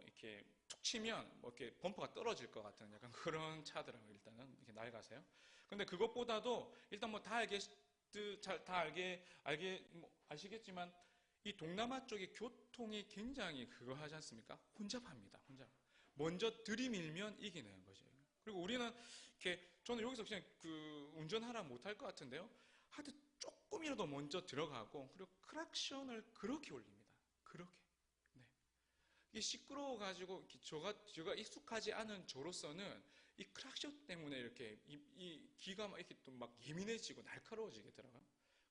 Speaker 1: 이렇게 툭 치면 뭐 이렇게 범퍼가 떨어질 것 같은 약간 그런 차더라고요. 일단은 이렇게 낡아서요. 근데 그것보다도 일단 뭐 다 아시겠지만 이 동남아 쪽의 교통이 굉장히 그거 하지 않습니까? 혼잡합니다. 혼잡. 먼저 들이밀면 이기는 거죠. 그리고 우리는 이렇게 저는 여기서 그냥 그 운전하라 못할 것 같은데요. 하여튼 조금이라도 먼저 들어가고 그리고 크락션을 그렇게 올립니다. 그렇게. 네. 이게 시끄러워가지고 제가 익숙하지 않은 저로서는 이 크락션 때문에 이렇게 이 귀가 막 이렇게 또 막 예민해지고 날카로워지겠더라고요.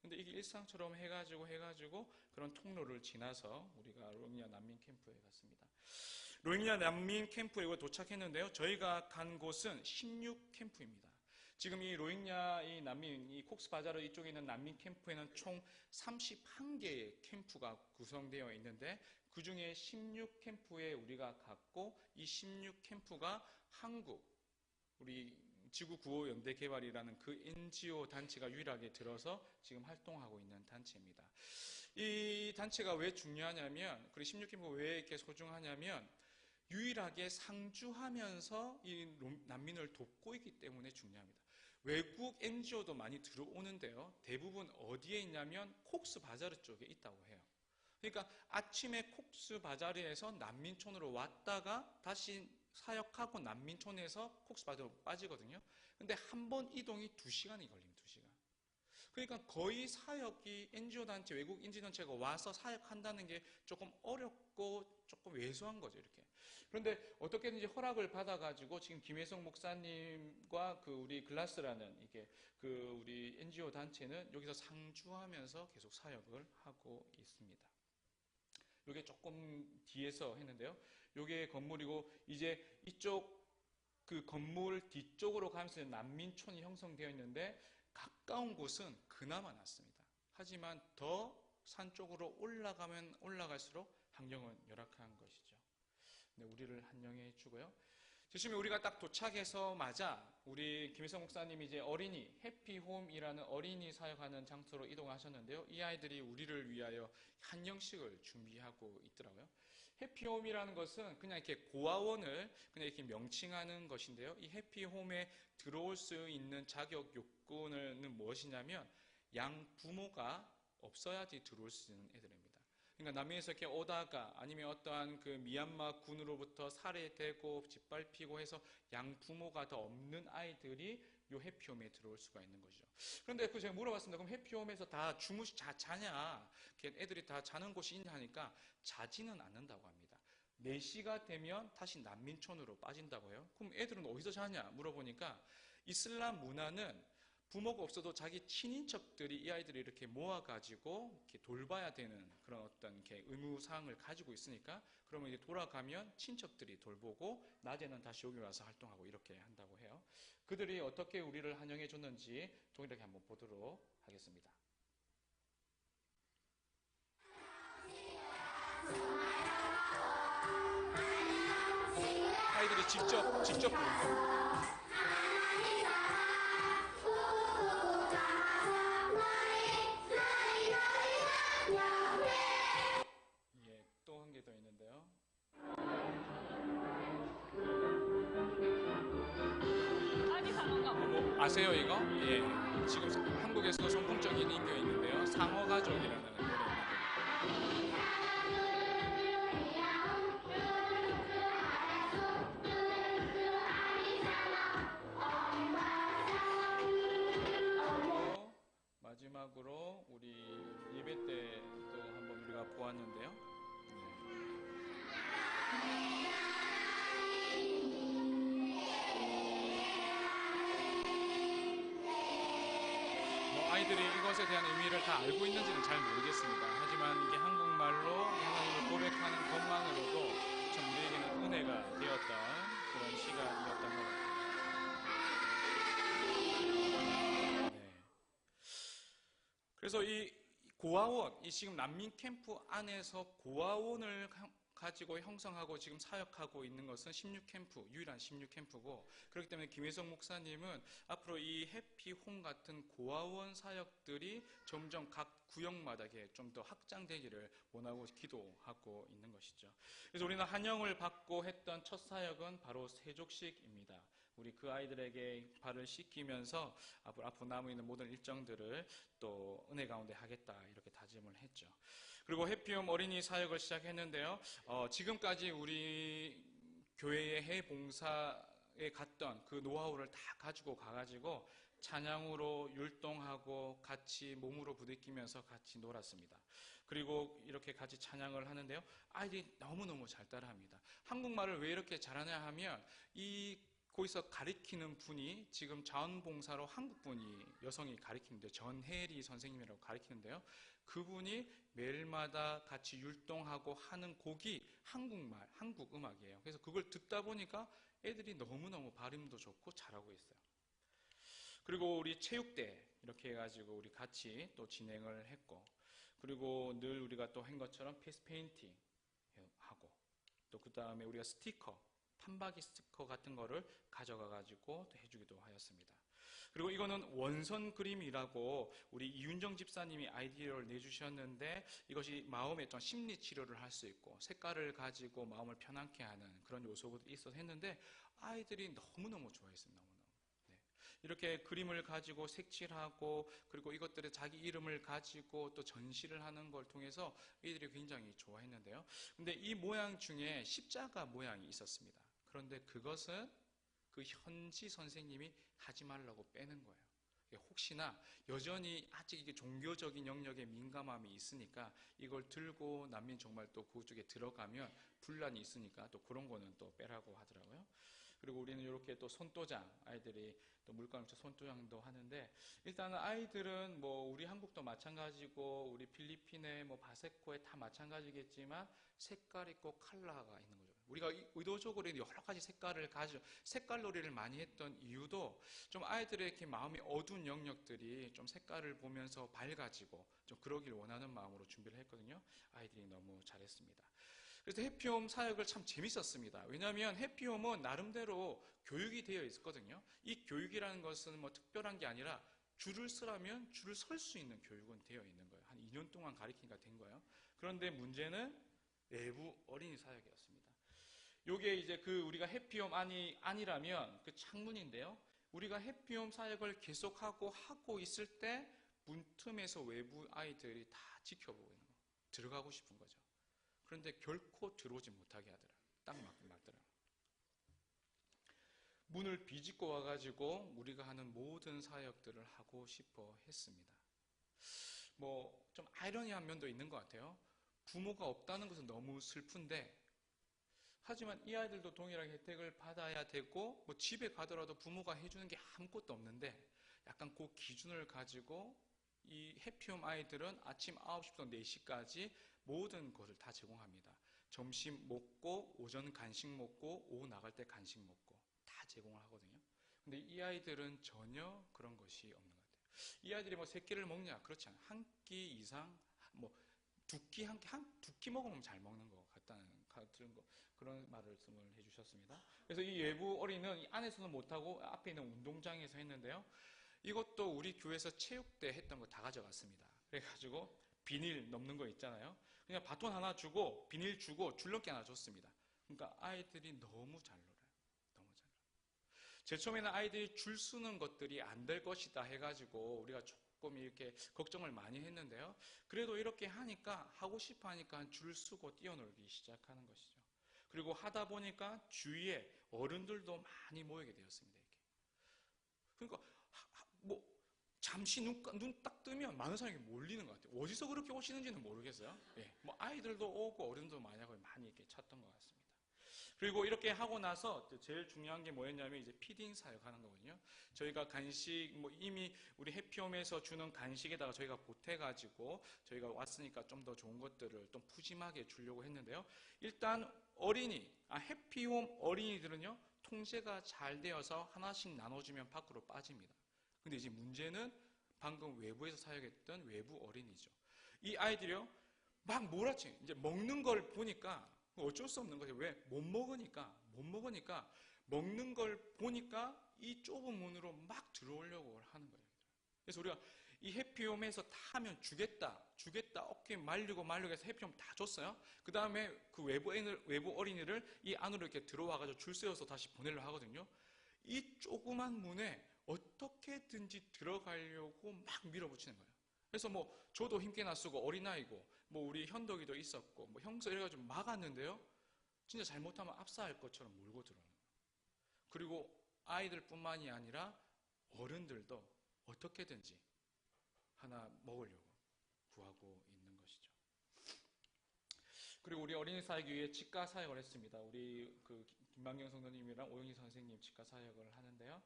Speaker 1: 근데 이게 일상처럼 해가지고 그런 통로를 지나서 우리가 로힝야 난민 캠프에 갔습니다. 로힝야 난민 캠프에 도착했는데요. 저희가 간 곳은 16캠프입니다. 지금 이 로힝야 이 난민, 이 콕스바자르 이쪽에 있는 난민 캠프에는 총 31개의 캠프가 구성되어 있는데 그 중에 16캠프에 우리가 갔고 이 16캠프가 한국, 우리 지구 구호 연대 개발이라는 그 NGO 단체가 유일하게 들어서 지금 활동하고 있는 단체입니다. 이 단체가 왜 중요하냐면, 그리고 16캠프 왜 이렇게 소중하냐면 유일하게 상주하면서 이 난민을 돕고 있기 때문에 중요합니다. 외국 NGO도 많이 들어오는데요. 대부분 어디에 있냐면 콕스바자르 쪽에 있다고 해요. 그러니까 아침에 콕스바자르에서 난민촌으로 왔다가 다시 사역하고 난민촌에서 콕스바자르로 빠지거든요. 근데 한 번 이동이 2시간이 걸립니다. 2시간. 그러니까 거의 사역이 NGO 단체, 외국 NGO 단체가 와서 사역한다는 게 조금 어렵고 조금 왜소한 거죠, 이렇게. 그런데 어떻게든지 허락을 받아가지고 지금 김혜성 목사님과 그 우리 글라스라는 이게 그 우리 NGO 단체는 여기서 상주하면서 계속 사역을 하고 있습니다. 이게 조금 뒤에서 했는데요. 이게 건물이고 이제 이쪽 그 건물 뒤쪽으로 가면서 난민촌이 형성되어 있는데 가까운 곳은 그나마 낫습니다. 하지만 더 산 쪽으로 올라가면 올라갈수록 환경은 열악한 것이죠. 네, 우리를 환영해 주고요. 지금 우리가 딱 도착해서마자 우리 김혜성 목사님이 이제 어린이 해피홈이라는 어린이 사역하는 장소로 이동하셨는데요. 이 아이들이 우리를 위하여 한영식을 준비하고 있더라고요. 해피홈이라는 것은 그냥 이렇게 고아원을 그냥 이렇게 명칭하는 것인데요. 이 해피홈에 들어올 수 있는 자격 요건은 무엇이냐면 양부모가 없어야지 들어올 수 있는 애들입니다. 그러니까 남미에서 이렇게 오다가 아니면 어떠한 그 미얀마 군으로부터 살해되고 짓밟히고 해서 양부모가 더 없는 아이들이 요 해피홈에 들어올 수가 있는 것이죠. 그런데 그 제가 물어봤습니다. 그럼 해피홈에서 다 자냐? 애들이 다 자는 곳이 있냐 하니까 자지는 않는다고 합니다. 4시가 되면 다시 난민촌으로 빠진다고 해요. 그럼 애들은 어디서 자냐? 물어보니까 이슬람 문화는 부모가 없어도 자기 친인척들이 이 아이들을 이렇게 모아가지고 이렇게 돌봐야 되는 그런 어떤 이렇게 의무사항을 가지고 있으니까 그러면 이제 돌아가면 친척들이 돌보고 낮에는 다시 여기 와서 활동하고 이렇게 한다고 해요. 그들이 어떻게 우리를 환영해 줬는지 동일하게 한번 보도록 하겠습니다. 아이들이 직접 보는 또 한 개 더 있는데요. 아세요 이거? 예. 지금 한국에서 선풍적인 인기가 있는데요. 상어가족이라는 노래입니다. 마지막으로 우리 예배 때도 한번 우리가 보았는데요. 아이들이 이것에 대한 의미를 다 알고 있는지는 잘 모르겠습니다. 하지만 이게 한국말로 하나님을 고백하는 것만으로도 참 우리에게는 은혜가 되었던 그런 시간이었던 것 같아요. 네. 그래서 이 고아원, 이 지금 난민 캠프 안에서 고아원을 가지고 형성하고 지금 사역하고 있는 것은 16캠프, 유일한 16캠프고 그렇기 때문에 김혜성 목사님은 앞으로 이 해피홈 같은 고아원 사역들이 점점 각 구역마다 좀 더 확장되기를 원하고 기도하고 있는 것이죠. 그래서 우리는 환영을 받고 했던 첫 사역은 바로 세족식입니다. 우리 그 아이들에게 발을 씻기면서 앞으로 남아 있는 모든 일정들을 또 은혜 가운데 하겠다 이렇게 다짐을 했죠. 그리고 해피홈 어린이 사역을 시작했는데요. 지금까지 우리 교회의 해외 봉사에 갔던 그 노하우를 다 가지고 가가지고 찬양으로 율동하고 같이 몸으로 부딪히면서 같이 놀았습니다. 그리고 이렇게 같이 찬양을 하는데요. 아이들이 너무너무 잘 따라합니다. 한국말을 왜 이렇게 잘하냐 하면 거기서 가리키는 분이 지금 자원봉사로 한국 분이 여성이 가리키는데 전혜리 선생님이라고 가리키는데요. 그분이 매일마다 같이 율동하고 하는 곡이 한국말, 한국 음악이에요. 그래서 그걸 듣다 보니까 애들이 너무너무 발음도 좋고 잘하고 있어요. 그리고 우리 체육대 이렇게 해가지고 우리 같이 또 진행을 했고, 그리고 늘 우리가 또 한 것처럼 페이스 페인팅 하고, 또 그 다음에 우리가 스티커, 판박이 스티커 같은 거를 가져가가지고 또 해주기도 하였습니다. 그리고 이거는 원선 그림이라고 우리 이윤정 집사님이 아이디어를 내주셨는데, 이것이 마음의 어떤 심리 치료를 할 수 있고 색깔을 가지고 마음을 편안케 하는 그런 요소들이 있어서 했는데 아이들이 너무너무 좋아했습니다. 이렇게 그림을 가지고 색칠하고 그리고 이것들의 자기 이름을 가지고 또 전시를 하는 걸 통해서 이들이 굉장히 좋아했는데요. 근데 이 모양 중에 십자가 모양이 있었습니다. 그런데 그것은 그 현지 선생님이 하지 말라고 빼는 거예요. 혹시나 여전히 아직 이게 종교적인 영역에 민감함이 있으니까 이걸 들고 난민 정말 또 그쪽에 들어가면 분란이 있으니까 또 그런 거는 또 빼라고 하더라고요. 그리고 우리는 이렇게 또 손도장, 아이들이 또 물감을 쳐 손도장도 하는데, 일단은 아이들은 뭐 우리 한국도 마찬가지고 우리 필리핀에 뭐 바세코에 다 마찬가지겠지만 색깔 있고 컬러가 있는 거죠. 우리가 의도적으로 여러 가지 색깔을 가지고 색깔 놀이를 많이 했던 이유도 좀 아이들의 이렇게 마음이 어두운 영역들이 좀 색깔을 보면서 밝아지고 좀 그러길 원하는 마음으로 준비를 했거든요. 아이들이 너무 잘했습니다. 그래서 해피홈 사역을 참 재밌었습니다. 왜냐하면 해피홈은 나름대로 교육이 되어 있었거든요. 이 교육이라는 것은 뭐 특별한 게 아니라 줄을 서라면 줄을 설 수 있는 교육은 되어 있는 거예요. 한 2년 동안 가르치니까 된 거예요. 그런데 문제는 외부 어린이 사역이었습니다. 요게 이제 그 우리가 해피홈 안이라면 그 창문인데요. 우리가 해피홈 사역을 계속하고 하고 있을 때 문틈에서 외부 아이들이 다 지켜보고 있는 거예요. 들어가고 싶은 거죠. 그런데 결코 들어오지 못하게 하더라. 딱 막더라. 문을 비집고 와가지고 우리가 하는 모든 사역들을 하고 싶어 했습니다. 뭐 좀 아이러니한 면도 있는 것 같아요. 부모가 없다는 것은 너무 슬픈데, 하지만 이 아이들도 동일하게 혜택을 받아야 되고 뭐 집에 가더라도 부모가 해주는 게 아무것도 없는데, 약간 그 기준을 가지고 이 해피홈 아이들은 아침 9시부터 4시까지 모든 것을 다 제공합니다. 점심 먹고 오전 간식 먹고 오후 나갈 때 간식 먹고 다 제공을 하거든요. 근데 이 아이들은 전혀 그런 것이 없는 것 같아요. 이 아이들이 뭐 3끼를 먹냐? 그렇지 않아요. 한 끼 이상, 뭐 2끼, 두 끼 먹으면 잘 먹는 것 같다는 그런 말씀을 해주셨습니다. 그래서 이 외부 어린이는 이 안에서는 못하고 앞에 있는 운동장에서 했는데요. 이것도 우리 교회에서 체육대 했던 거 다 가져갔습니다. 그래가지고 비닐 넘는 거 있잖아요. 그냥 바톤 하나 주고 비닐 주고 줄넘기 하나 줬습니다. 그러니까 아이들이 너무 잘 놀아요. 너무 잘 놀아요. 제일 처음에는 아이들이 줄 서는 것들이 안 될 것이다 해가지고 우리가 조금 이렇게 걱정을 많이 했는데요. 그래도 이렇게 하니까 하고 싶어 하니까 줄 서고 뛰어놀기 시작하는 것이죠. 그리고 하다 보니까 주위에 어른들도 많이 모이게 되었습니다. 이렇게. 그러니까 뭐 잠시 눈 딱 뜨면 많은 사람이 몰리는 것 같아요. 어디서 그렇게 오시는지는 모르겠어요. 예, 뭐 아이들도 오고 어른도 많이 이렇게 찾던 것 같습니다. 그리고 이렇게 하고 나서 제일 중요한 게 뭐였냐면 이제 피딩 사역하는 거거든요. 저희가 간식 뭐 이미 우리 해피홈에서 주는 간식에다가 저희가 보태가지고 저희가 왔으니까 좀 더 좋은 것들을 좀 푸짐하게 주려고 했는데요. 일단 해피홈 어린이들은요 통제가 잘 되어서 하나씩 나눠주면 밖으로 빠집니다. 근데 이제 문제는 방금 외부에서 사역했던 외부 어린이죠. 이 아이들이요 막 몰아치 이제 먹는 걸 보니까 어쩔 수 없는 거예요. 왜? 못 먹으니까 먹는 걸 보니까 이 좁은 문으로 막 들어오려고 하는 거예요. 그래서 우리가 이 해피홈에서 다 하면 주겠다 어깨 말리고 해서 해피홈 다 줬어요. 그 다음에 그 외부 어린이를 이 안으로 이렇게 들어와가지고 줄 세워서 다시 보내려고 하거든요. 이 조그만 문에 어떻게든지 들어가려고 막 밀어붙이는 거예요. 그래서 뭐 저도 힘께나 쓰고 어린아이고 뭐 우리 현덕이도 있었고 뭐 형서 이래가지고 막았는데요. 진짜 잘못하면 압사할 것처럼 몰고 들어오는 거예요. 그리고 아이들뿐만이 아니라 어른들도 어떻게든지 하나 먹으려고 구하고 있는 것이죠. 그리고 우리 어린이 사역위에 치과 사역을 했습니다. 우리 그 김만경 성도님이랑 오영희 선생님 치과 사역을 하는데요.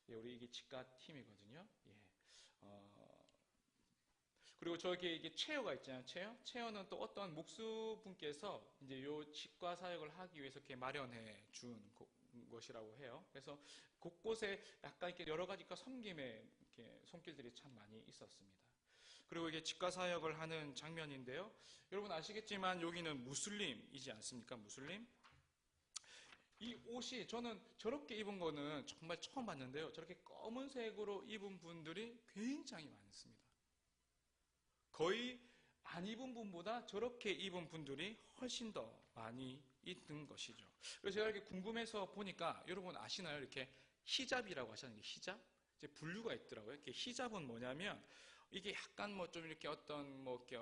Speaker 1: 예, 우리 이게 치과 팀이거든요. 예. 그리고 저기 이게 체어가 있잖아요. 체어는 또 어떤 목수분께서 이제 요 치과 사역을 하기 위해서 이렇게 마련해 준 것이라고 해요. 그래서 곳곳에 약간 이렇게 여러 가지가 섬김의 이렇게 손길들이 참 많이 있었습니다. 그리고 이게 치과 사역을 하는 장면인데요. 여러분 아시겠지만 여기는 무슬림이지 않습니까? 무슬림. 이 옷이 저는 저렇게 입은 거는 정말 처음 봤는데요. 저렇게 검은색으로 입은 분들이 굉장히 많습니다. 거의 안 입은 분보다 저렇게 입은 분들이 훨씬 더 많이 있는 것이죠. 그래서 제가 이렇게 궁금해서 보니까 여러분 아시나요? 이렇게 히잡이라고 하셨는데 히잡? 이제 분류가 있더라고요. 이렇게 히잡은 뭐냐면 이게 약간 뭐 좀 이렇게 어떤 뭐 이렇게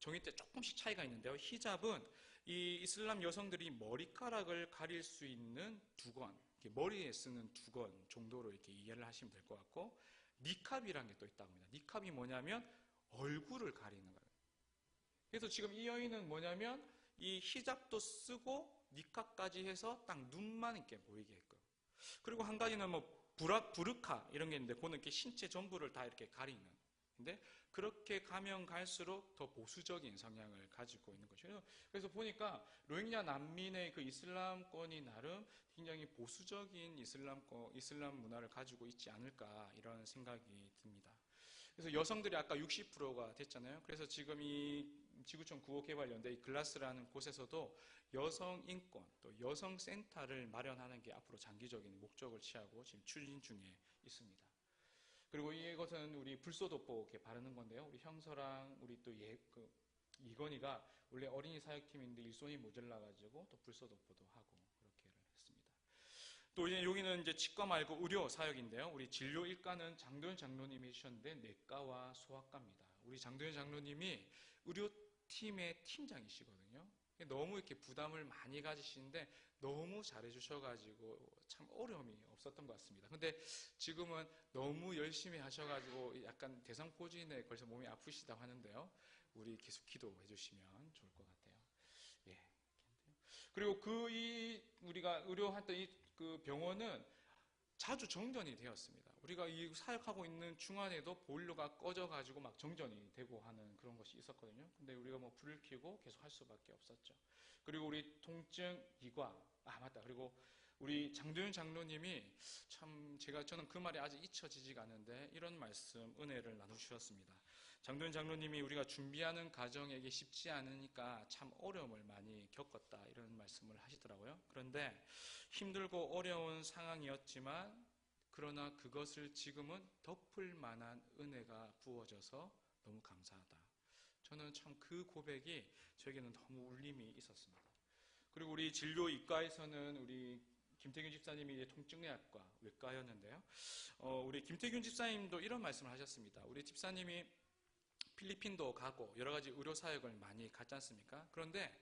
Speaker 1: 정의 때 조금씩 차이가 있는데요. 히잡은 이 이슬람 여성들이 머리카락을 가릴 수 있는 두건, 머리에 쓰는 두건 정도로 이렇게 이해를 하시면 될 것 같고, 니캅이라는 게 또 있다고 합니다. 니캅이 뭐냐면 얼굴을 가리는 거예요. 그래서 지금 이 여인은 뭐냐면 이 히잡도 쓰고 니캅까지 해서 딱 눈만 이렇게 보이게 했고, 그리고 한 가지는 뭐 부르카 이런 게 있는데 그거는 이렇게 신체 전부를 다 이렇게 가리는. 근데 그렇게 가면 갈수록 더 보수적인 성향을 가지고 있는 것이에요. 그래서 보니까 로힝야 난민의 그 이슬람권이 나름 굉장히 보수적인 이슬람 문화를 가지고 있지 않을까 이런 생각이 듭니다. 그래서 여성들이 아까 60%가 됐잖아요. 그래서 지금 이 지구촌 구호개발연대 이 글라스라는 곳에서도 여성 인권 또 여성 센터를 마련하는 게 앞으로 장기적인 목적을 취하고 지금 추진 중에 있습니다. 그리고 이것은 우리 불소도포 이렇게 바르는 건데요. 우리 형서랑 우리 또 이건희가 원래 어린이 사역팀인데 일손이 모자라가지고 또 불소도포도 하고 그렇게 했습니다. 또 이제 여기는 이제 치과 말고 의료 사역인데요. 우리 진료 일과는 장도연 장로님이 해주셨는데 내과와 소아과입니다. 우리 장도연 장로님이 의료팀의 팀장이시거든요. 너무 이렇게 부담을 많이 가지시는데 너무 잘해주셔가지고 참 어려움이 없었던 것 같습니다. 근데 지금은 너무 열심히 하셔가지고 약간 대상포진에 걸쳐 몸이 아프시다고 하는데요. 우리 계속 기도해 주시면 좋을 것 같아요. 예. 그리고 우리가 의료했던 그 병원은 자주 정전이 되었습니다. 우리가 이 사역하고 있는 중간에도 보일러가 꺼져가지고 막 정전이 되고 하는 그런 것이 있었거든요. 근데 우리가 뭐 불을 켜고 계속 할 수밖에 없었죠. 그리고 우리 통증 이과, 맞다. 그리고 우리 장도연 장로님이 참 저는 그 말이 아직 잊혀지지가 않는데 이런 말씀, 은혜를 나누셨습니다. 장도연 장로님이 우리가 준비하는 과정에 이게 쉽지 않으니까 참 어려움을 많이 겪었다 이런 말씀을 하시더라고요. 그런데 힘들고 어려운 상황이었지만 그러나 그것을 지금은 덮을 만한 은혜가 부어져서 너무 감사하다. 저는 참 그 고백이 저에게는 너무 울림이 있었습니다. 그리고 우리 진료이과에서는 우리 김태균 집사님이 이제 통증의학과 외과였는데요. 우리 김태균 집사님도 이런 말씀을 하셨습니다. 우리 집사님이 필리핀도 가고 여러 가지 의료 사역을 많이 갔지 않습니까? 그런데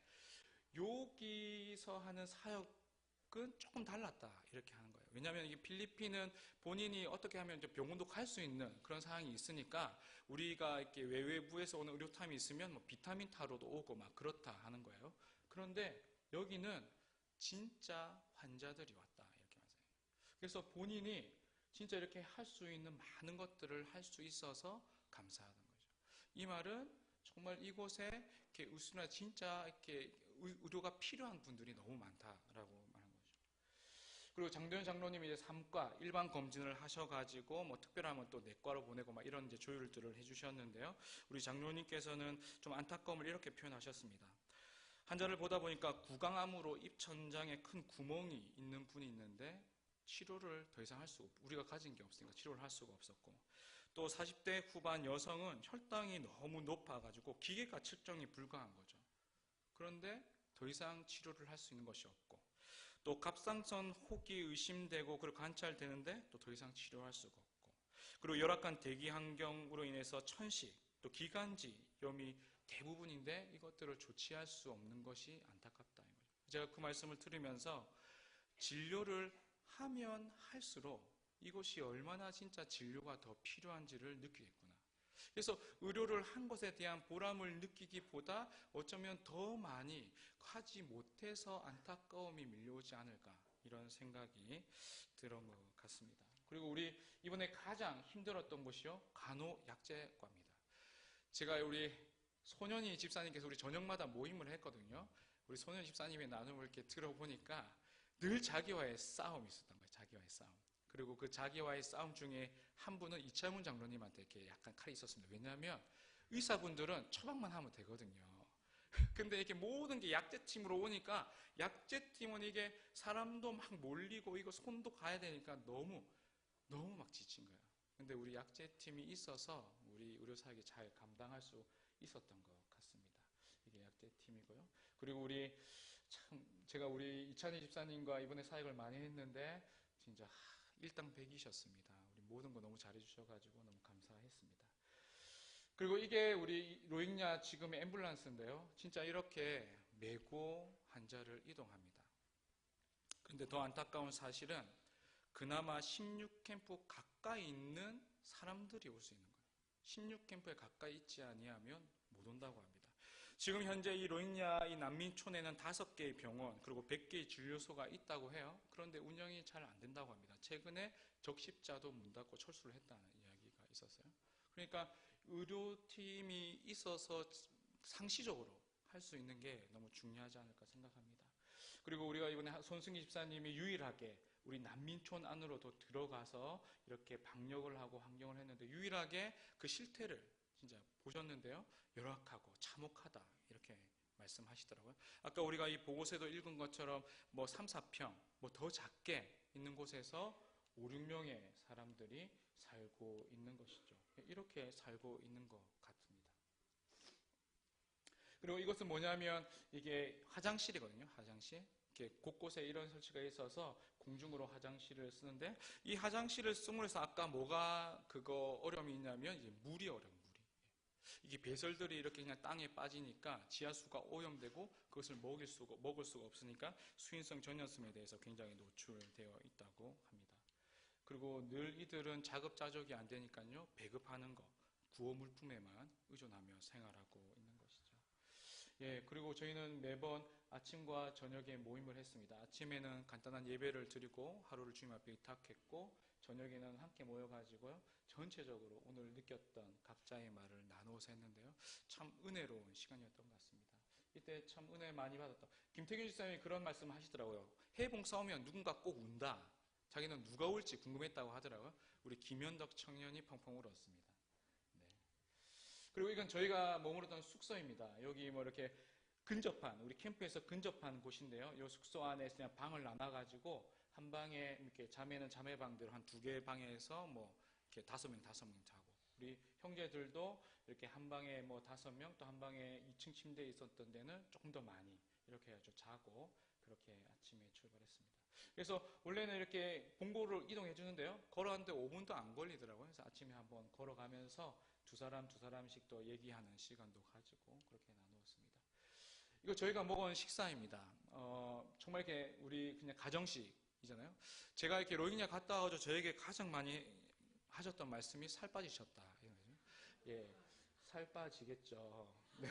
Speaker 1: 여기서 하는 사역은 조금 달랐다 이렇게 하는 거예요. 왜냐하면 이게 필리핀은 본인이 어떻게 하면 이제 병원도 갈 수 있는 그런 상황이 있으니까 우리가 이렇게 외부에서 오는 의료탐이 있으면 뭐 비타민 타로도 오고 막 그렇다 하는 거예요. 그런데 여기는 진짜 환자들이 왔다 이렇게 말해요. 그래서 본인이 진짜 이렇게 할 수 있는 많은 것들을 할 수 있어서 감사하는 거죠. 이 말은 정말 이곳에 이렇게 우스나 진짜 이렇게 의료가 필요한 분들이 너무 많다라고 말한 거죠. 그리고 장도연 장로님이 이제 3과 일반 검진을 하셔가지고 뭐 특별하면 또 내과로 보내고 막 이런 이제 조율들을 해주셨는데요. 우리 장로님께서는 좀 안타까움을 이렇게 표현하셨습니다. 환자를 보다 보니까 구강암으로 입천장에 큰 구멍이 있는 분이 있는데 치료를 더 이상 우리가 가진 게 없으니까 치료를 할 수가 없었고, 또 40대 후반 여성은 혈당이 너무 높아가지고 기계가 측정이 불가한 거죠. 그런데 더 이상 치료를 할 수 있는 것이 없고, 또 갑상선 혹이 의심되고 그리고 관찰되는데 또 더 이상 치료할 수가 없고, 그리고 열악한 대기 환경으로 인해서 천식, 또 기관지염이 대부분인데 이것들을 조치할 수 없는 것이 안타깝다. 제가 그 말씀을 들으면서 진료를 하면 할수록 이것이 얼마나 진짜 진료가 더 필요한지를 느끼겠구나. 그래서 의료를 한 것에 대한 보람을 느끼기보다 어쩌면 더 많이 하지 못해서 안타까움이 밀려오지 않을까, 이런 생각이 들은 것 같습니다. 그리고 우리 이번에 가장 힘들었던 곳이요, 간호약제과입니다. 제가 우리 손현희 집사님께서 우리 저녁마다 모임을 했거든요. 우리 손현희 집사님의 나눔을 이렇게 들어보니까 늘 자기와의 싸움이 있었던 거예요. 자기와의 싸움. 그리고 그 자기와의 싸움 중에 한 분은 이창훈 장로님한테 이렇게 약간 칼이 있었습니다. 왜냐하면 의사분들은 처방만 하면 되거든요. 근데 이렇게 모든 게 약제팀으로 오니까 약제팀은 이게 사람도 막 몰리고 이거 손도 가야 되니까 너무 막 지친 거예요. 근데 우리 약제팀이 있어서 우리 의료사역이 잘 감당할 수 있었던 것 같습니다. 이게 약제팀이고요. 그리고 우리 참 제가 우리 이찬희 집사님과 이번에 사역을 많이 했는데 진짜 일당백이셨습니다. 우리 모든 거 너무 잘해주셔가지고 너무 감사했습니다. 그리고 이게 우리 로힝야 지금의 앰뷸런스인데요. 진짜 이렇게 메고 환자를 이동합니다. 그런데 더 안타까운 사실은 그나마 16캠프 가까이 있는 사람들이 올 수 있는 거예요. 16캠프에 가까이 있지 아니하면 못 온다고 합니다. 지금 현재 이 로힝야 이 난민촌에는 5개의 병원 그리고 100개의 진료소가 있다고 해요. 그런데 운영이 잘 안 된다고 합니다. 최근에 적십자도 문 닫고 철수를 했다는 이야기가 있었어요. 그러니까 의료팀이 있어서 상시적으로 할 수 있는 게 너무 중요하지 않을까 생각합니다. 그리고 우리가 이번에 손승희 집사님이 유일하게 우리 난민촌 안으로도 들어가서 이렇게 방역을 하고 환경을 했는데 유일하게 그 실태를 진짜 보셨는데요. 열악하고 참혹하다 이렇게 말씀하시더라고요. 아까 우리가 이 보고서에도 읽은 것처럼 뭐 3, 4평 뭐 더 작게 있는 곳에서 5, 6명의 사람들이 살고 있는 것이죠. 이렇게 살고 있는 것 같습니다. 그리고 이것은 뭐냐면 이게 화장실이거든요. 화장실. 이렇게 곳곳에 이런 설치가 있어서 공중으로 화장실을 쓰는데 이 화장실을 쓰므로서 아까 뭐가 그거 어려움이 있냐면 이제 물이 어려운 물이. 이게 배설들이 이렇게 그냥 땅에 빠지니까 지하수가 오염되고 그것을 먹을 수가 없으니까 수인성 전염성에 대해서 굉장히 노출되어 있다고 합니다. 그리고 늘 이들은 자급자족이 안 되니까요. 배급하는 거, 구호 물품에만 의존하며 생활하고 있는 것이죠. 예, 그리고 저희는 매번 아침과 저녁에 모임을 했습니다. 아침에는 간단한 예배를 드리고 하루를 주님 앞에 의탁했고 저녁에는 함께 모여가지고요. 전체적으로 오늘 느꼈던 각자의 말을 나누어서 했는데요. 참 은혜로운 시간이었던 것 같습니다. 이때 참 은혜 많이 받았다. 김태균 집사님이 그런 말씀을 하시더라고요. 해봉 싸우면 누군가 꼭 운다. 자기는 누가 올지 궁금했다고 하더라고요. 우리 김현덕 청년이 펑펑 울었습니다. 네. 그리고 이건 저희가 머무르던 숙소입니다. 여기 뭐 이렇게 근접한, 우리 캠프에서 근접한 곳인데요. 이 숙소 안에 그냥 방을 나눠가지고 한 방에 이렇게 자매는 자매방대로 한 2개의 방에서 뭐 이렇게 5명 자고 우리 형제들도 이렇게 한 방에 뭐 5명 또 한 방에 2층 침대에 있었던 데는 조금 더 많이 이렇게 해가지고 자고 그렇게 아침에 출발했습니다. 그래서 원래는 이렇게 본고를 이동해 주는데요. 걸어가는데 5분도 안 걸리더라고요. 그래서 아침에 한번 걸어가면서 두 사람씩 또 얘기하는 시간도 가지고 그렇게 나누었습니다. 이거 저희가 먹은 식사입니다. 정말 이렇게 우리 그냥 가정식이잖아요. 제가 이렇게 로힝야 갔다 와서 저에게 가장 많이 하셨던 말씀이 살 빠지셨다. 예, 살 빠지겠죠. 네.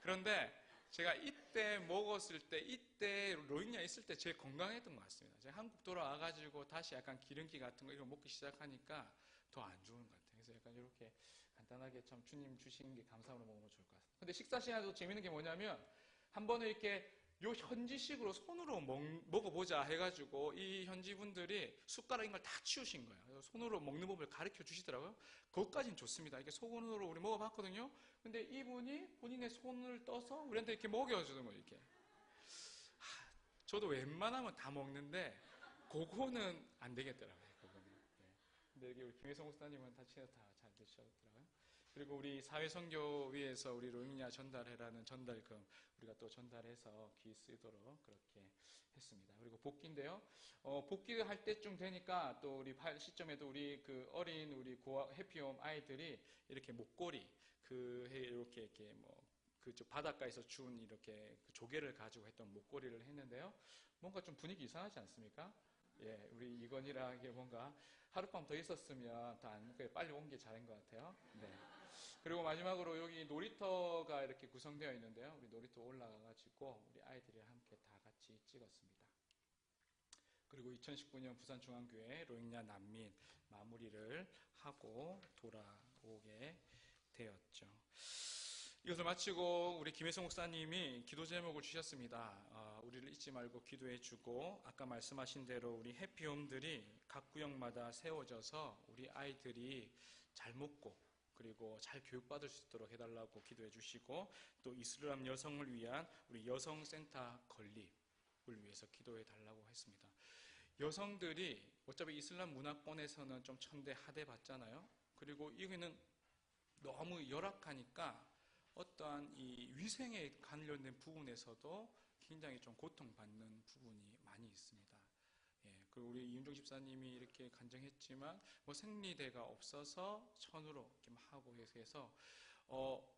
Speaker 1: 그런데 제가 이때 먹었을 때, 이때 로힝야 있을 때 제일 건강했던 것 같습니다. 제가 한국 돌아와가지고 다시 약간 기름기 같은 거 이런 거 먹기 시작하니까 더 안 좋은 것 같아요. 그래서 약간 이렇게 간단하게 참 주님 주신 게 감사함으로 먹으면 좋을 것 같습니다. 근데 식사 시간에도 재밌는 게 뭐냐면 한 번은 이렇게 요 현지식으로 손으로 먹어보자 해가지고 이 현지 분들이 숟가락인 걸 다 치우신 거예요. 그래서 손으로 먹는 법을 가르쳐 주시더라고요. 그것까지는 좋습니다. 이게 손으로 우리 먹어봤거든요. 근데 이분이 본인의 손을 떠서 우리한테 이렇게 먹여주는 거예요. 이렇게. 저도 웬만하면 다 먹는데 그거는 안 되겠더라고요. 그거는. 네. 근데 여기 우리 김혜성 목사님은 다 잘 드시더라고요. 그리고 우리 사회선교위에서 우리 로힝야 전달해라는 전달금 우리가 또 전달해서 귀 쓰도록 그렇게 했습니다. 그리고 복귀인데요. 복귀를 할 때쯤 되니까 또 우리 시점에도 우리 그 어린 우리 해피홈 아이들이 이렇게 목걸이 이렇게 뭐 그쪽 바닷가에서 준 이렇게 그 조개를 가지고 했던 목걸이를 했는데요. 뭔가 좀 분위기 이상하지 않습니까? 예, 우리 이건이랑 이게 뭔가 하룻밤 더 있었으면 더 안, 빨리 온 게 잘한 것 같아요. 네. 그리고 마지막으로 여기 놀이터가 이렇게 구성되어 있는데요. 우리 놀이터 올라가가지고 우리 아이들이 함께 다 같이 찍었습니다. 그리고 2019년 부산중앙교회 로힝야 난민 마무리를 하고 돌아오게 되었죠. 이것을 마치고 우리 김혜성 목사님이 기도 제목을 주셨습니다. 우리를 잊지 말고 기도해주고 아까 말씀하신 대로 우리 해피홈들이 각 구역마다 세워져서 우리 아이들이 잘 먹고 그리고 잘 교육받을 수 있도록 해달라고 기도해 주시고 또 이슬람 여성을 위한 우리 여성센터 건립을 위해서 기도해 달라고 했습니다. 여성들이 어차피 이슬람 문화권에서는 좀 천대하대 받잖아요. 그리고 여기는 너무 열악하니까 어떠한 이 위생에 관련된 부분에서도 굉장히 좀 고통받는 부분이 많이 있습니다. 예, 그리고 우리 이윤종 집사님이 이렇게 간증했지만 뭐 생리대가 없어서 천으로 이렇게 하고 해서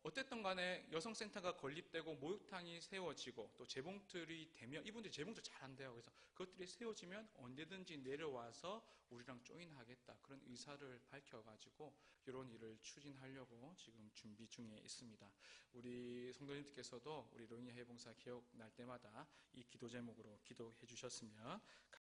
Speaker 1: 어쨌든 간에 여성센터가 건립되고 목욕탕이 세워지고 또 재봉틀이 되면 이분들이 재봉틀 잘한대요. 그래서 그것들이 세워지면 언제든지 내려와서 우리랑 조인하겠다 그런 의사를 밝혀가지고 이런 일을 추진하려고 지금 준비 중에 있습니다. 우리 성도님들께서도 우리 로힝야 해봉사 기억날 때마다 이 기도 제목으로 기도해 주셨으면